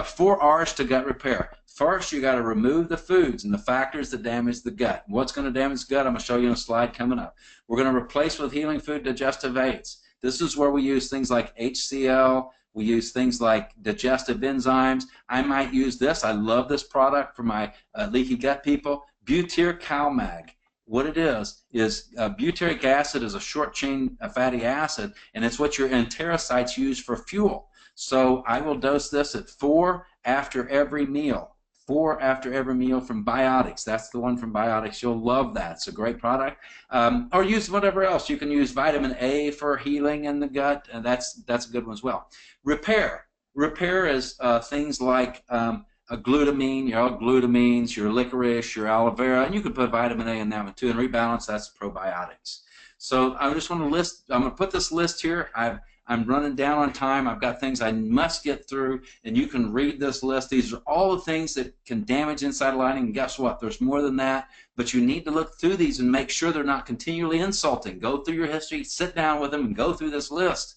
Speaker 1: 4 R's to gut repair. First, you got to remove the foods and the factors that damage the gut. What's going to damage the gut? I'm going to show you in a slide coming up. We're going to replace with healing food digestive aids. This is where we use things like HCl. We use things like digestive enzymes. I might use this. I love this product for my leaky gut people. Butyr-CalMag. What it is butyric acid is a short-chain fatty acid, and it's what your enterocytes use for fuel. So I will dose this at 4 after every meal. 4 after every meal from Biotics. That's the one from Biotics. You'll love that. It's a great product. Or use whatever else. You can use vitamin A for healing in the gut, and that's a good one as well. Repair. Repair is things like a glutamine, your L-glutamines, your licorice, your aloe vera, and you can put vitamin A in that one too. And rebalance, that's probiotics. So I just want to list, I'm going to put this list here. I'm running down on time. I've got things I must get through, and you can read this list. These are all the things that can damage inside lining, and guess what? There's more than that, but you need to look through these and make sure they're not continually insulting. Go through your history, sit down with them, and go through this list.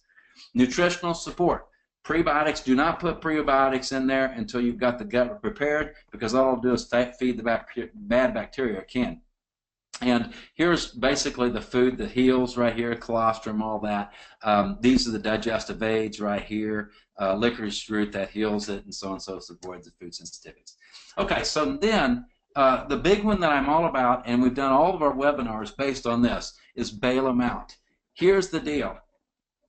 Speaker 1: Nutritional support. Prebiotics, do not put prebiotics in there until you've got the gut prepared, because all it'll do is feed the bad bacteria can. And here's basically the food that heals right here, colostrum, all that. These are the digestive aids right here, licorice root that heals it, and so on and so forth, the food sensitivities. Okay, so then the big one that I'm all about, and we've done all of our webinars based on this, is bail them out. Here's the deal.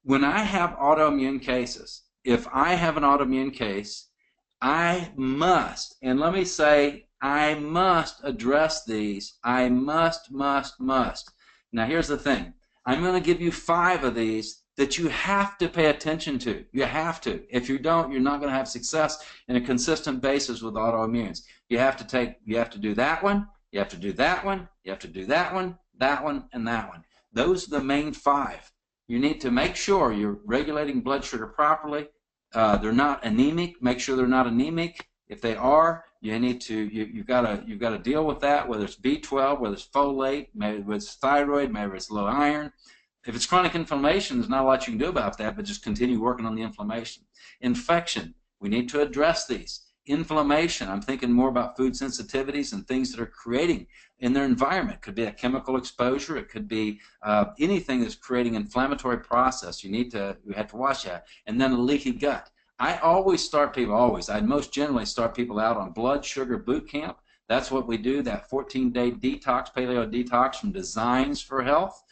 Speaker 1: When I have autoimmune cases, if I have an autoimmune case, I must, and let me say, I must address these. I must. Now here's the thing. I'm going to give you 5 of these that you have to pay attention to. You have to. If you don't, you're not going to have success in a consistent basis with autoimmunes. You have to do that one, you have to do that one, you have to do that one, and that one. Those are the main 5. You need to make sure you're regulating blood sugar properly. They're not anemic. Make sure they're not anemic. If they are, you need to you've got to deal with that. Whether it's B12, whether it's folate, maybe it's thyroid, maybe it's low iron. If it's chronic inflammation, there's not a lot you can do about that, but just continue working on the inflammation. Infection, we need to address these. Inflammation, I'm thinking more about food sensitivities and things that are creating in their environment. It could be a chemical exposure. It could be anything that's creating inflammatory process. We have to watch that. And then a leaky gut. I always start people, I most generally start people out on blood sugar boot camp. That's what we do, that 14-day detox, paleo detox from Designs for Health.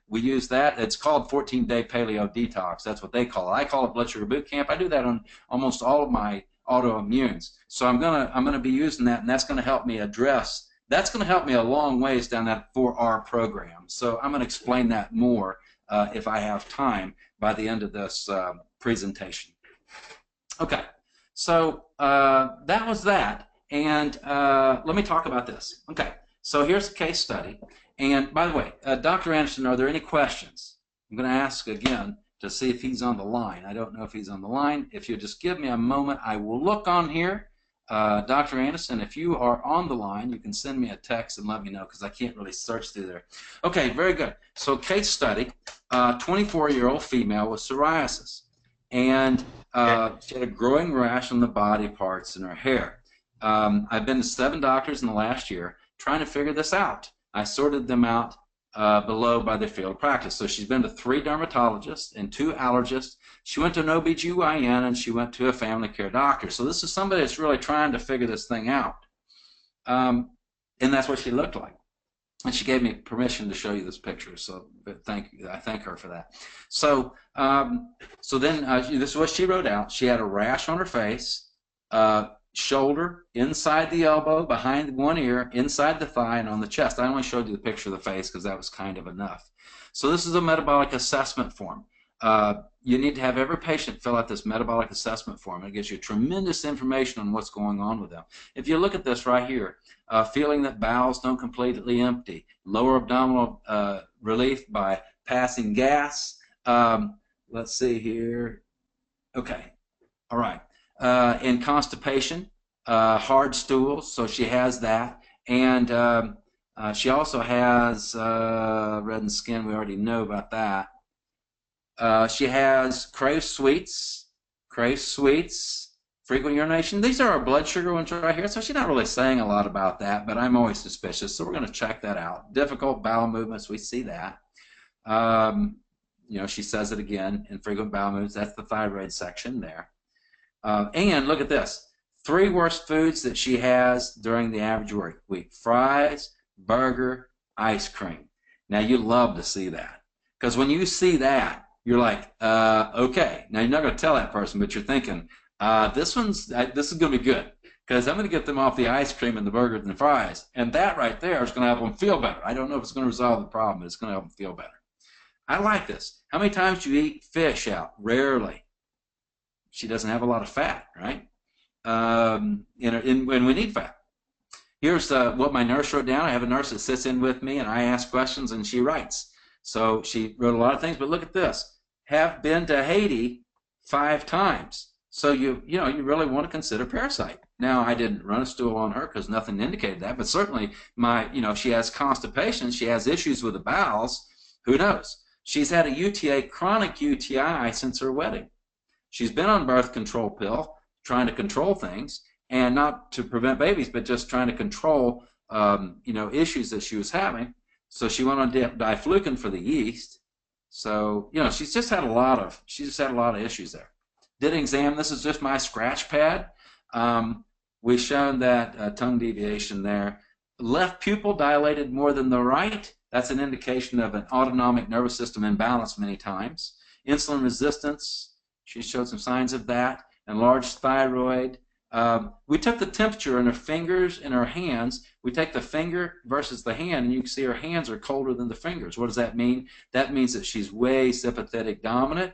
Speaker 1: We use that. It's called 14-day paleo detox. That's what they call it. I call it blood sugar boot camp. I do that on almost all of my autoimmunes. So I'm gonna be using that, and that's gonna help me address. That's gonna help me a long ways down that 4R program. So I'm gonna explain that more if I have time by the end of this presentation. Okay, so that was that, and let me talk about this. Okay, so here's the case study, and by the way, Dr. Anderson, are there any questions? I'm going to ask again to see if he's on the line. I don't know if he's on the line. If you just give me a moment, I will look on here. Dr. Anderson, if you are on the line, you can send me a text and let me know, because I can't really search through there. Okay, very good. So case study, 24-year-old female with psoriasis. And she had a growing rash on the body parts and her hair. I've been to 7 doctors in the last year trying to figure this out. I sorted them out below by their field of practice. So she's been to 3 dermatologists and 2 allergists. She went to an OBGYN, and she went to a family care doctor. So this is somebody that's really trying to figure this thing out. And that's what she looked like. And she gave me permission to show you this picture, so I thank her for that. So, so then this is what she wrote out. She had a rash on her face, shoulder, inside the elbow, behind one ear, inside the thigh, and on the chest. I only showed you the picture of the face because that was kind of enough. So this is a metabolic assessment form. You need to have every patient fill out this metabolic assessment form. It gives you tremendous information on what's going on with them. If you look at this right here, feeling that bowels don't completely empty, lower abdominal relief by passing gas. Let's see here. Okay, all right. And constipation, hard stools, so she has that. And she also has reddened skin. We already know about that. She has craves sweets, frequent urination. These are our blood sugar ones right here, so she's not really saying a lot about that, but I'm always suspicious, so we're going to check that out. Difficult bowel movements, we see that. You know, she says it again, infrequent bowel movements. That's the thyroid section there. And look at this. 3 worst foods that she has during the average work week: fries, burger, ice cream. Now, you love to see that, because when you see that, you're like, okay. Now, you're not going to tell that person, but you're thinking, this is going to be good, because I'm going to get them off the ice cream and the burgers and the fries, and that right there is going to help them feel better. I don't know if it's going to resolve the problem, but it's going to help them feel better. I like this. How many times do you eat fish out? Rarely. She doesn't have a lot of fat, right? when we need fat. Here's what my nurse wrote down. I have a nurse that sits in with me, and I ask questions, and she writes. So she wrote a lot of things, but look at this. Have been to Haiti 5 times. So you really want to consider Parasite. Now, I didn't run a stool on her because nothing indicated that, but certainly she has constipation, she has issues with the bowels. Who knows? She's had a UTI, chronic UTI, since her wedding. She's been on birth control pill, trying to control things, and not to prevent babies, but just trying to control, issues that she was having. So she went on diflucan for the yeast. So, she's just had a lot of issues there. Did an exam. This is just my scratch pad. We've shown that tongue deviation there. Left pupil dilated more than the right. That's an indication of an autonomic nervous system imbalance many times. Insulin resistance. She showed some signs of that. Enlarged thyroid. We took the temperature in her fingers and her hands. We take the finger versus the hand, and you can see her hands are colder than the fingers. What does that mean? That means that she's way sympathetic dominant.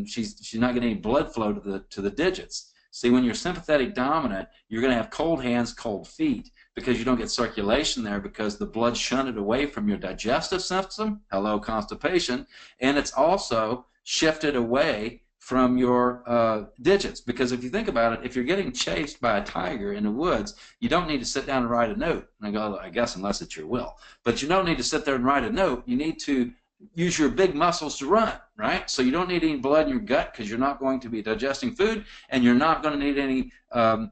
Speaker 1: She's not getting any blood flow to the digits. See, when you're sympathetic dominant, you're going to have cold hands, cold feet, because you don't get circulation there because the blood shunted away from your digestive system, hello constipation, and it's also shifted away from your digits. Because if you think about it, if you're getting chased by a tiger in the woods, you don't need to sit down and write a note. And I go, I guess unless it's your will. But you don't need to sit there and write a note. You need to use your big muscles to run, right? So you don't need any blood in your gut because you're not going to be digesting food, and you're not going to need any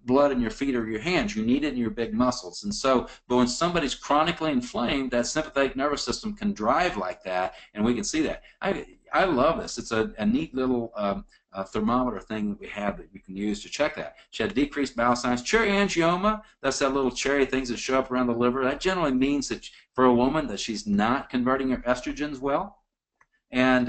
Speaker 1: blood in your feet or your hands. You need it in your big muscles. And so, but when somebody's chronically inflamed, that sympathetic nervous system can drive like that, and we can see that. I love this. It's a neat little thermometer thing that we have that you can use to check that. She had decreased bowel signs. Cherry angioma, that's that little cherry things that show up around the liver. That generally means that for a woman that she's not converting her estrogens well. And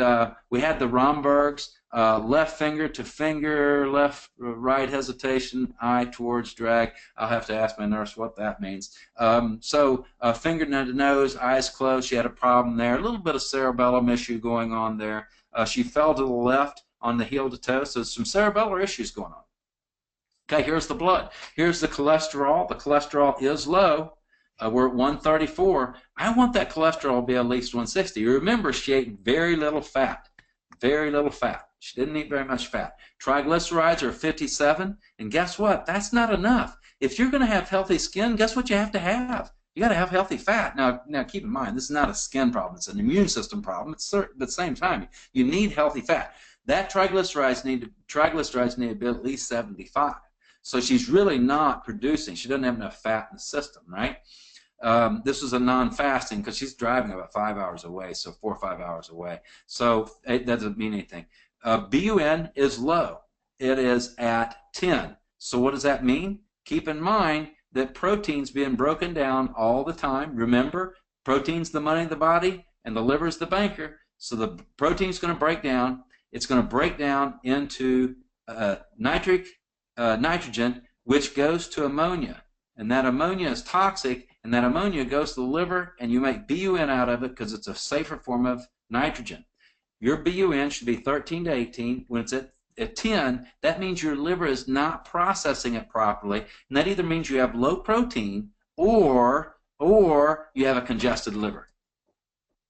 Speaker 1: we had the Rombergs, left finger to finger, right hesitation, eye towards drag. I'll have to ask my nurse what that means. So finger to nose, eyes closed. She had a problem there. A little bit of cerebellum issue going on there. She fell to the left on the heel to toe, so some cerebellar issues going on. Okay, here's the blood. Here's the cholesterol. The cholesterol is low. We're at 134. I want that cholesterol to be at least 160. Remember, she ate very little fat. Very little fat. She didn't eat very much fat. Triglycerides are 57, and guess what? That's not enough. If you're going to have healthy skin, guess what you have to have? You got to have healthy fat. Now keep in mind, this is not a skin problem. It's an immune system problem. It's at the same time, you need healthy fat. That triglycerides need to be at least 75. So she's really not producing. She doesn't have enough fat in the system, right? This was a non-fasting because she's driving about 5 hours away, so 4 or 5 hours away. So it doesn't mean anything. BUN is low. It is at 10. So what does that mean? Keep in mind that protein's being broken down all the time. Remember, protein's the money of the body, and the liver's the banker. So the protein's going to break down. It's going to break down into nitrogen, which goes to ammonia. And that ammonia is toxic, and that ammonia goes to the liver, and you make BUN out of it because it's a safer form of nitrogen. Your BUN should be 13 to 18. When it's at 10, that means your liver is not processing it properly, and that either means you have low protein or you have a congested liver.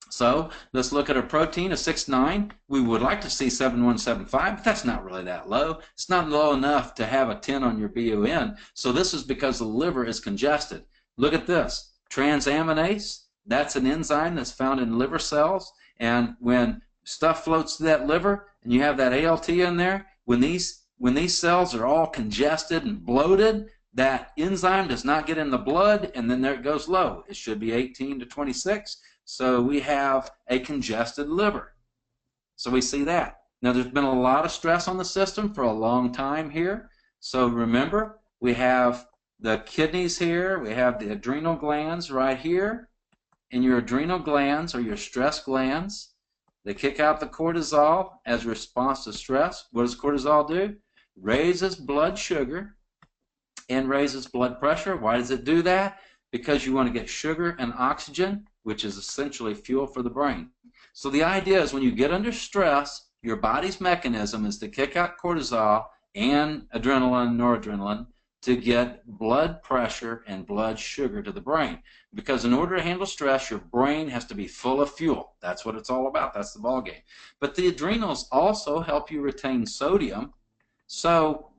Speaker 1: So let's look at a protein of 6.9. We would like to see 7.175, but that's not really that low. It's not low enough to have a 10 on your BUN. So this is because the liver is congested. Look at this. Transaminase, that's an enzyme that's found in liver cells. And when stuff floats to that liver and you have that ALT in there, when these cells are all congested and bloated, that enzyme does not get in the blood, and then there it goes low. It should be 18 to 26. So we have a congested liver. So we see that. Now there's been a lot of stress on the system for a long time here. So remember, we have the kidneys here, we have the adrenal glands right here, and your adrenal glands are your stress glands. They kick out the cortisol as a response to stress. What does cortisol do? Raises blood sugar and raises blood pressure. Why does it do that? Because you want to get sugar and oxygen, which is essentially fuel for the brain. So the idea is when you get under stress, your body's mechanism is to kick out cortisol and adrenaline, noradrenaline, to get blood pressure and blood sugar to the brain. Because in order to handle stress, your brain has to be full of fuel. That's what it's all about. That's the ball game. But the adrenals also help you retain sodium. So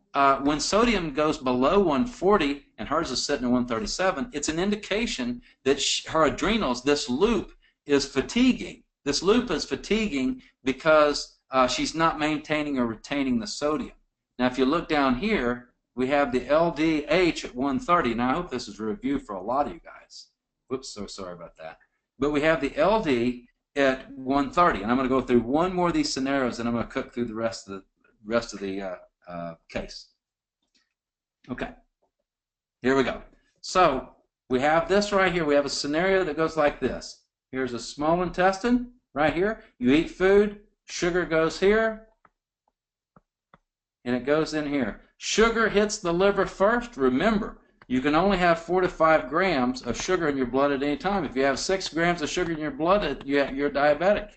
Speaker 1: when sodium goes below 140 and hers is sitting at 137, it's an indication that her adrenals, this loop, is fatiguing. This loop is fatiguing because she's not maintaining or retaining the sodium. Now, if you look down here, we have the LDH at 130. Now, I hope this is a review for a lot of you guys. Whoops, so sorry about that. But we have the LD at 130, and I'm going to go through one more of these scenarios, and I'm going to cook through the rest of the case. Okay, here we go. So we have this right here. We have a scenario that goes like this. Here's a small intestine right here. You eat food, sugar goes here, and it goes in here. Sugar hits the liver first. Remember, you can only have 4 to 5 grams of sugar in your blood at any time. If you have 6 grams of sugar in your blood, you're diabetic.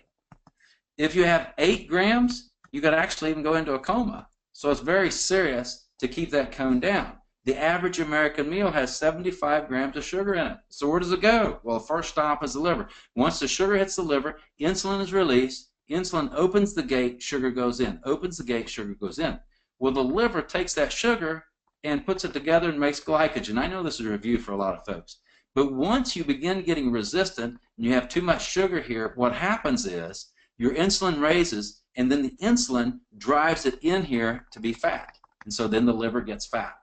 Speaker 1: If you have 8 grams, you could actually even go into a coma. So it's very serious to keep that cone down. The average American meal has 75 grams of sugar in it. So where does it go? Well, the first stop is the liver. Once the sugar hits the liver, insulin is released. Insulin opens the gate, sugar goes in. Opens the gate, sugar goes in. Well, the liver takes that sugar and puts it together and makes glycogen. I know this is a review for a lot of folks. But once you begin getting resistant and you have too much sugar here, what happens is your insulin raises, and then the insulin drives it in here to be fat. And so then the liver gets fat.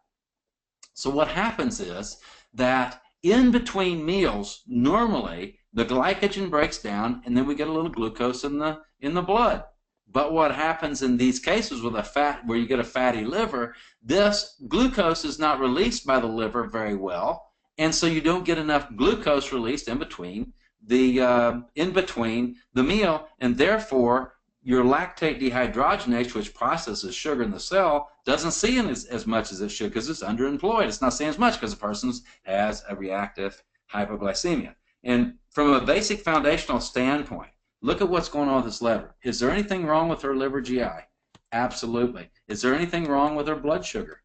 Speaker 1: So what happens is that in between meals, normally the glycogen breaks down and then we get a little glucose in the blood. But what happens in these cases with where you get a fatty liver, this glucose is not released by the liver very well, and so you don't get enough glucose released in between the meal, and therefore your lactate dehydrogenase, which processes sugar in the cell, doesn't see as much as it should because it's underemployed. It's not seeing as much because the person has a reactive hypoglycemia. And from a basic foundational standpoint, look at what's going on with this liver. Is there anything wrong with her liver GI? Absolutely. Is there anything wrong with her blood sugar?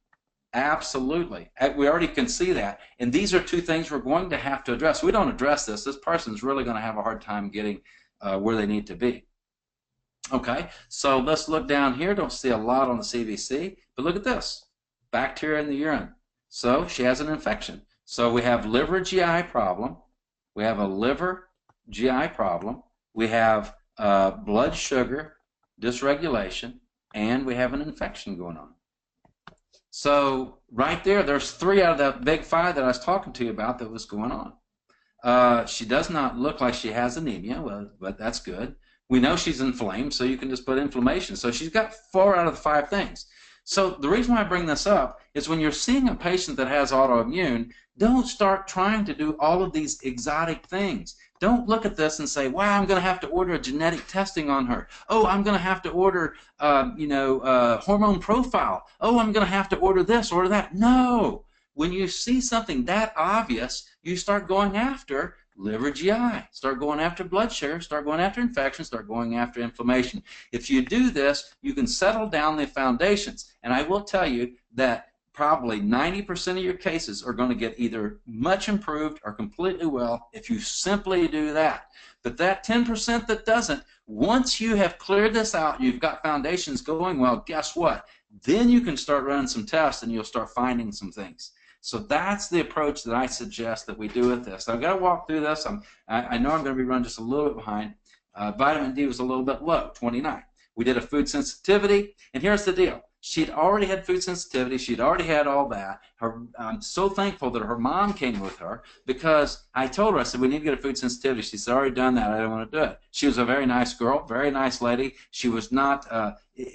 Speaker 1: Absolutely. We already can see that. And these are two things we're going to have to address. We don't address this person's really going to have a hard time getting where they need to be. Okay, so let's look down here. Don't see a lot on the CBC, but look at this. Bacteria in the urine. So she has an infection. So we have liver GI problem. We have a liver GI problem. We have blood sugar dysregulation, and we have an infection going on. So right there, there's 3 out of that big 5 that I was talking to you about that was going on. She does not look like she has anemia, but that's good. We know she's inflamed, so you can just put inflammation. So she's got 4 out of the 5 things. So the reason why I bring this up is when you're seeing a patient that has autoimmune, don't start trying to do all of these exotic things. Don't look at this and say, wow, I'm going to have to order a genetic testing on her. Oh, I'm going to have to order, hormone profile. Oh, I'm going to have to order this, order that. No. When you see something that obvious, you start going after liver GI, start going after blood sugar, start going after infection, start going after inflammation. If you do this, you can settle down the foundations. And I will tell you that probably 90% of your cases are going to get either much improved or completely well if you simply do that. But that 10% that doesn't, once you have cleared this out, you've got foundations going well, guess what? Then you can start running some tests and you'll start finding some things. So that's the approach that I suggest that we do with this. So I've got to walk through this. I know I'm going to be running just a little bit behind. Vitamin D was a little bit low, 29. We did a food sensitivity, and here's the deal. She'd already had food sensitivity. She'd already had all that. I'm so thankful that her mom came with her because I told her, I said, we need to get a food sensitivity. She said, already done that. I don't want to do it. She was a very nice girl, very nice lady. She was not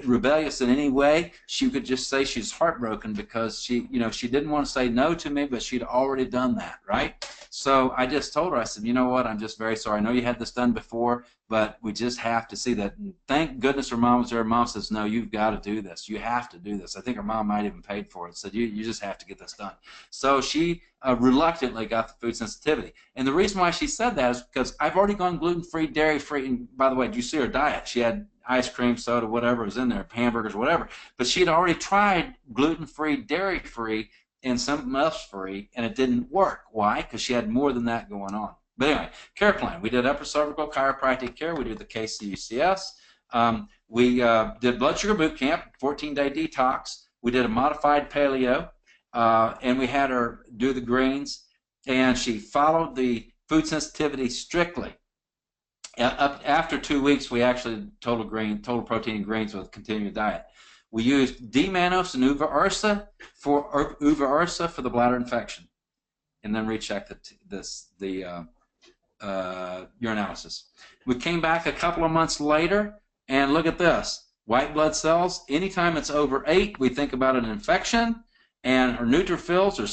Speaker 1: rebellious in any way. She could just say she's heartbroken because she didn't want to say no to me, but she'd already done that, right? So I just told her, I said, you know what, I'm just very sorry. I know you had this done before, but we just have to see that. Thank goodness her mom was there. Her mom says, no, you've got to do this. You have to do this. I think her mom might even paid for it. Said, you just have to get this done. So she reluctantly got the food sensitivity. And the reason why she said that is because I've already gone gluten-free, dairy-free. And by the way, did you see her diet? She had ice cream, soda, whatever was in there, hamburgers, whatever. But she had already tried gluten-free, dairy-free, and something else free, and it didn't work. Why? Because she had more than that going on. But anyway, care plan. We did upper cervical chiropractic care. We did the KCUCS. We did blood sugar boot camp, 14-day detox. We did a modified paleo, and we had her do the greens, and she followed the food sensitivity strictly. After 2 weeks, we actually total protein and greens with continued diet. We used D-mannose and uva ursa for the bladder infection, and then rechecked the urinalysis. We came back a couple of months later, and look at this. White blood cells, anytime it's over 8, we think about an infection, and her neutrophils are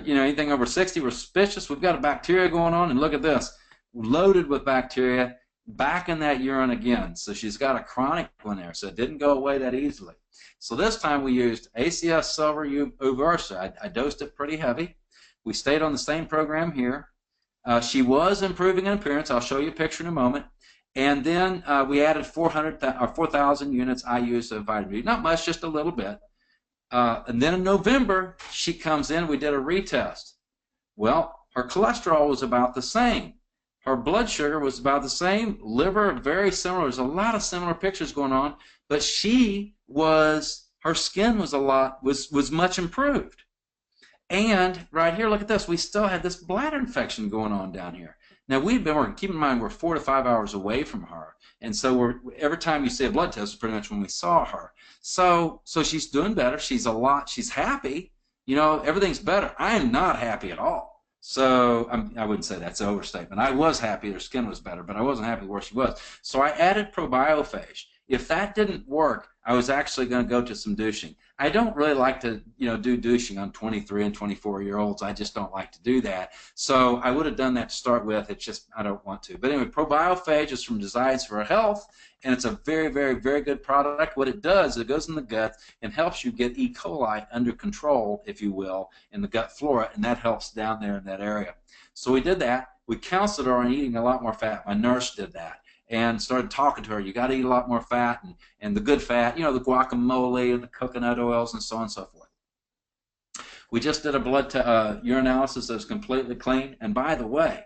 Speaker 1: anything over 60, we're suspicious. We've got a bacteria going on, and look at this. Loaded with bacteria, back in that urine again. So she's got a chronic one there, so it didn't go away that easily. So this time we used ACS silver uva ursa. I dosed it pretty heavy. We stayed on the same program here. She was improving in appearance. I'll show you a picture in a moment. And then we added 4,000 units IUs of vitamin D. Not much, just a little bit. And then in November, she comes in. We did a retest. Well, her cholesterol was about the same. Her blood sugar was about the same. Liver, very similar. There's a lot of similar pictures going on. But her skin was much improved. And right here, look at this. We still had this bladder infection going on down here. Now, we've been working. Keep in mind, we're 4 to 5 hours away from her. And so every time you see a blood test is pretty much when we saw her. So she's doing better. She's happy. You know, everything's better. I am not happy at all. So I wouldn't say that's an overstatement. I was happy her skin was better, but I wasn't happy where she was. So I added probiophage. If that didn't work, I was actually going to go to some douching. I don't really like to, do douching on 23 and 24-year-olds. I just don't like to do that. So I would have done that to start with. It's just I don't want to. But anyway, probiophage is from Designs for Health, and it's a very, very, very good product. What it does, it goes in the gut and helps you get E. coli under control, if you will, in the gut flora, and that helps down there in that area. So we did that. We counseled her on eating a lot more fat. My nurse did that. And started talking to her. You got to eat a lot more fat and the good fat, the guacamole and the coconut oils and so on and so forth. We just did a urinalysis that was completely clean. And by the way,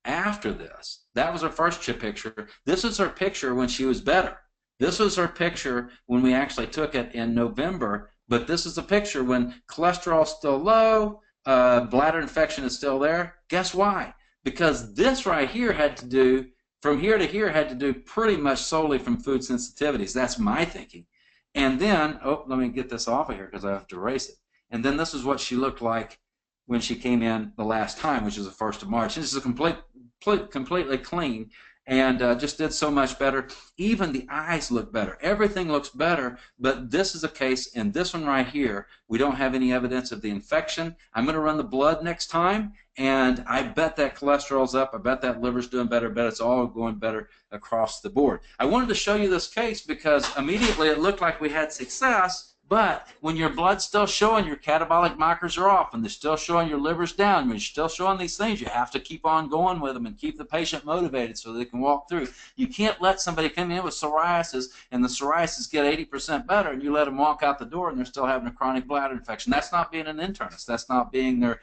Speaker 1: after this, that was her first picture. This is her picture when she was better. This was her picture when we actually took it in November. But this is a picture when cholesterol's still low, bladder infection is still there. Guess why? Because this right here had to do from here to here had to do pretty much solely from food sensitivities. That's my thinking. And then, let me get this off of here because I have to erase it. And then this is what she looked like when she came in the last time, which is the 1st of March. This is completely clean and just did so much better. Even the eyes look better. Everything looks better, but this is a case, and this one right here, we don't have any evidence of the infection. I'm going to run the blood next time, and I bet that cholesterol's up. I bet that liver's doing better. I bet it's all going better across the board. I wanted to show you this case because immediately it looked like we had success, but when your blood's still showing your catabolic markers are off and they're still showing your liver's down, when you're still showing these things, you have to keep on going with them and keep the patient motivated so they can walk through. You can't let somebody come in with psoriasis and the psoriasis get 80% better and you let them walk out the door and they're still having a chronic bladder infection. That's not being an internist. That's not being their,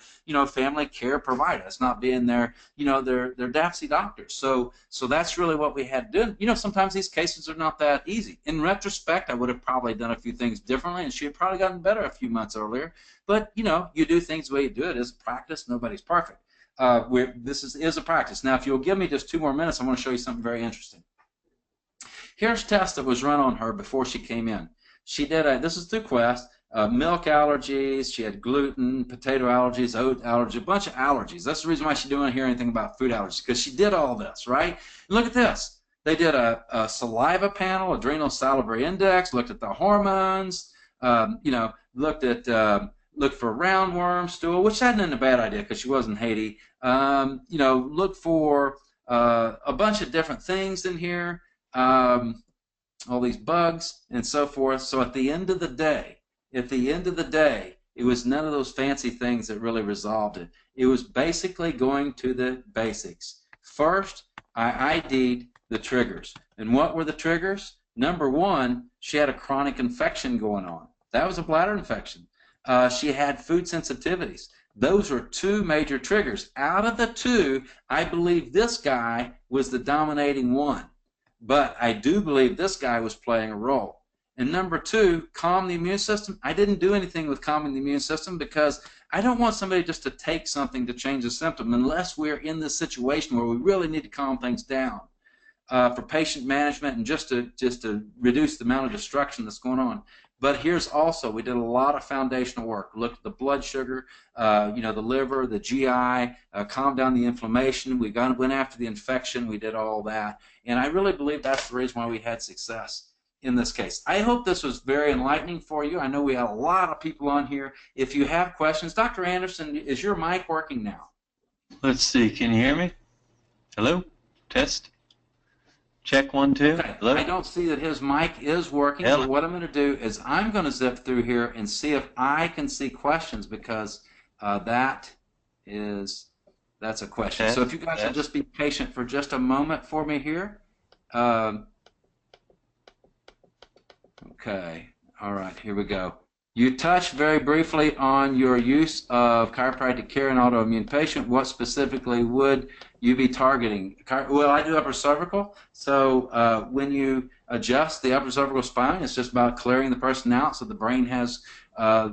Speaker 1: family care provider. That's not being their, their DAPC doctors. So that's really what we had to do. Sometimes these cases are not that easy. In retrospect, I would have probably done a few things differently, and she had probably gotten better a few months earlier. But, you do things the way you do it. It's practice. Nobody's perfect. This is a practice. Now, if you'll give me just 2 more minutes, I want to show you something very interesting. Here's a test that was run on her before she came in. She did this is through Quest, milk allergies, she had gluten, potato allergies, oat allergy, a bunch of allergies. That's the reason why she didn't want to hear anything about food allergies, because she did all this, right? Look at this. They did a saliva panel, adrenal salivary index, looked at the hormones, looked for roundworm stool, which hadn't been a bad idea because she wasn't Haiti. Looked for a bunch of different things in here, all these bugs and so forth. So at the end of the day, it was none of those fancy things that really resolved it. It was basically going to the basics. First, I ID'd the triggers. And what were the triggers? Number one, she had a chronic infection going on. That was a bladder infection. She had food sensitivities. Those were two major triggers. Out of the two, I believe this guy was the dominating one. But I do believe this guy was playing a role. And number two, calm the immune system. I didn't do anything with calming the immune system because I don't want somebody just to take something to change a symptom unless we're in this situation where we really need to calm things down for patient management and just to reduce the amount of destruction that's going on. But here's also, we did a lot of foundational work. Looked at the blood sugar, the liver, the GI, calmed down the inflammation. We went after the infection. We did all that. And I really believe that's the reason why we had success in this case. I hope this was very enlightening for you. I know we have a lot of people on here. If you have questions, Dr. Anderson, is your mic working now?
Speaker 3: Let's see. Can you hear me? Hello? Test? Check 1, 2.
Speaker 1: Okay.
Speaker 3: Hello?
Speaker 1: I don't see that his mic is working.
Speaker 3: Hello.
Speaker 1: So what I'm going to do is I'm going to zip through here and see if I can see questions because that's a question. So if you guys will just be patient for just a moment for me here. Okay. All right. Here we go. You touched very briefly on your use of chiropractic care in autoimmune patient. What specifically would you be targeting? Well, I do upper cervical. So when you adjust the upper cervical spine, it's just about clearing the person out so the brain has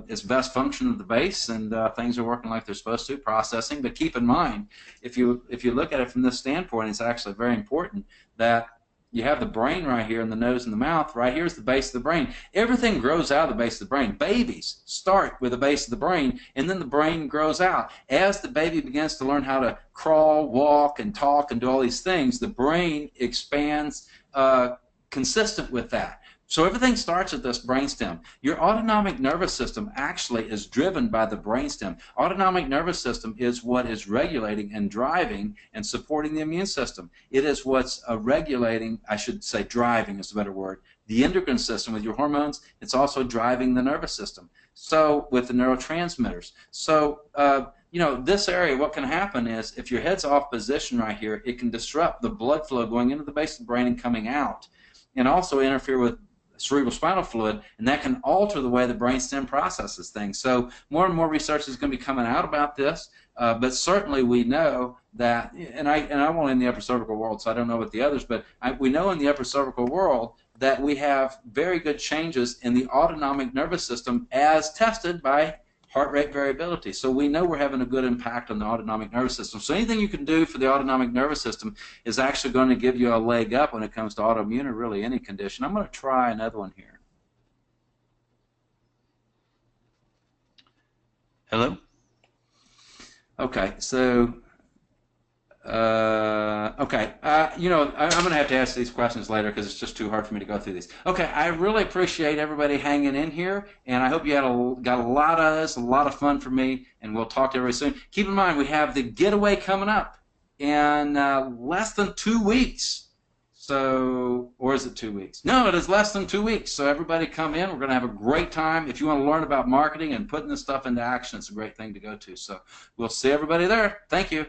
Speaker 1: its best function of the base and things are working like they're supposed to, processing. But keep in mind, if you look at it from this standpoint, it's actually very important that you have the brain right here in the nose and the mouth. Right here is the base of the brain. Everything grows out of the base of the brain. Babies start with the base of the brain, and then the brain grows out. As the baby begins to learn how to crawl, walk, and talk, and do all these things, the brain expands consistent with that. So everything starts at this brainstem. Your autonomic nervous system actually is driven by the brainstem. Autonomic nervous system is what is regulating and driving and supporting the immune system. It is what's regulating, I should say driving is a better word, the endocrine system with your hormones. It's also driving the nervous system. So with the neurotransmitters. So this area, what can happen is if your head's off position right here, it can disrupt the blood flow going into the base of the brain and coming out, and also interfere with cerebral spinal fluid, and that can alter the way the brainstem processes things. So more and more research is going to be coming out about this, but certainly we know that, and I'm only in the upper cervical world, so I don't know about the others, but we know in the upper cervical world that we have very good changes in the autonomic nervous system as tested by heart rate variability. So we know we're having a good impact on the autonomic nervous system. So anything you can do for the autonomic nervous system is actually going to give you a leg up when it comes to autoimmune or really any condition. I'm going to try another one here.
Speaker 3: Hello?
Speaker 1: Okay, so I'm going to have to ask these questions later because it's just too hard for me to go through these. Okay, I really appreciate everybody hanging in here, and I hope you got a lot of this, a lot of fun for me, and we'll talk to everybody soon. Keep in mind, we have the getaway coming up in less than 2 weeks. So, or is it 2 weeks? No, it is less than 2 weeks. So everybody come in. We're going to have a great time. If you want to learn about marketing and putting this stuff into action, it's a great thing to go to. So we'll see everybody there. Thank you.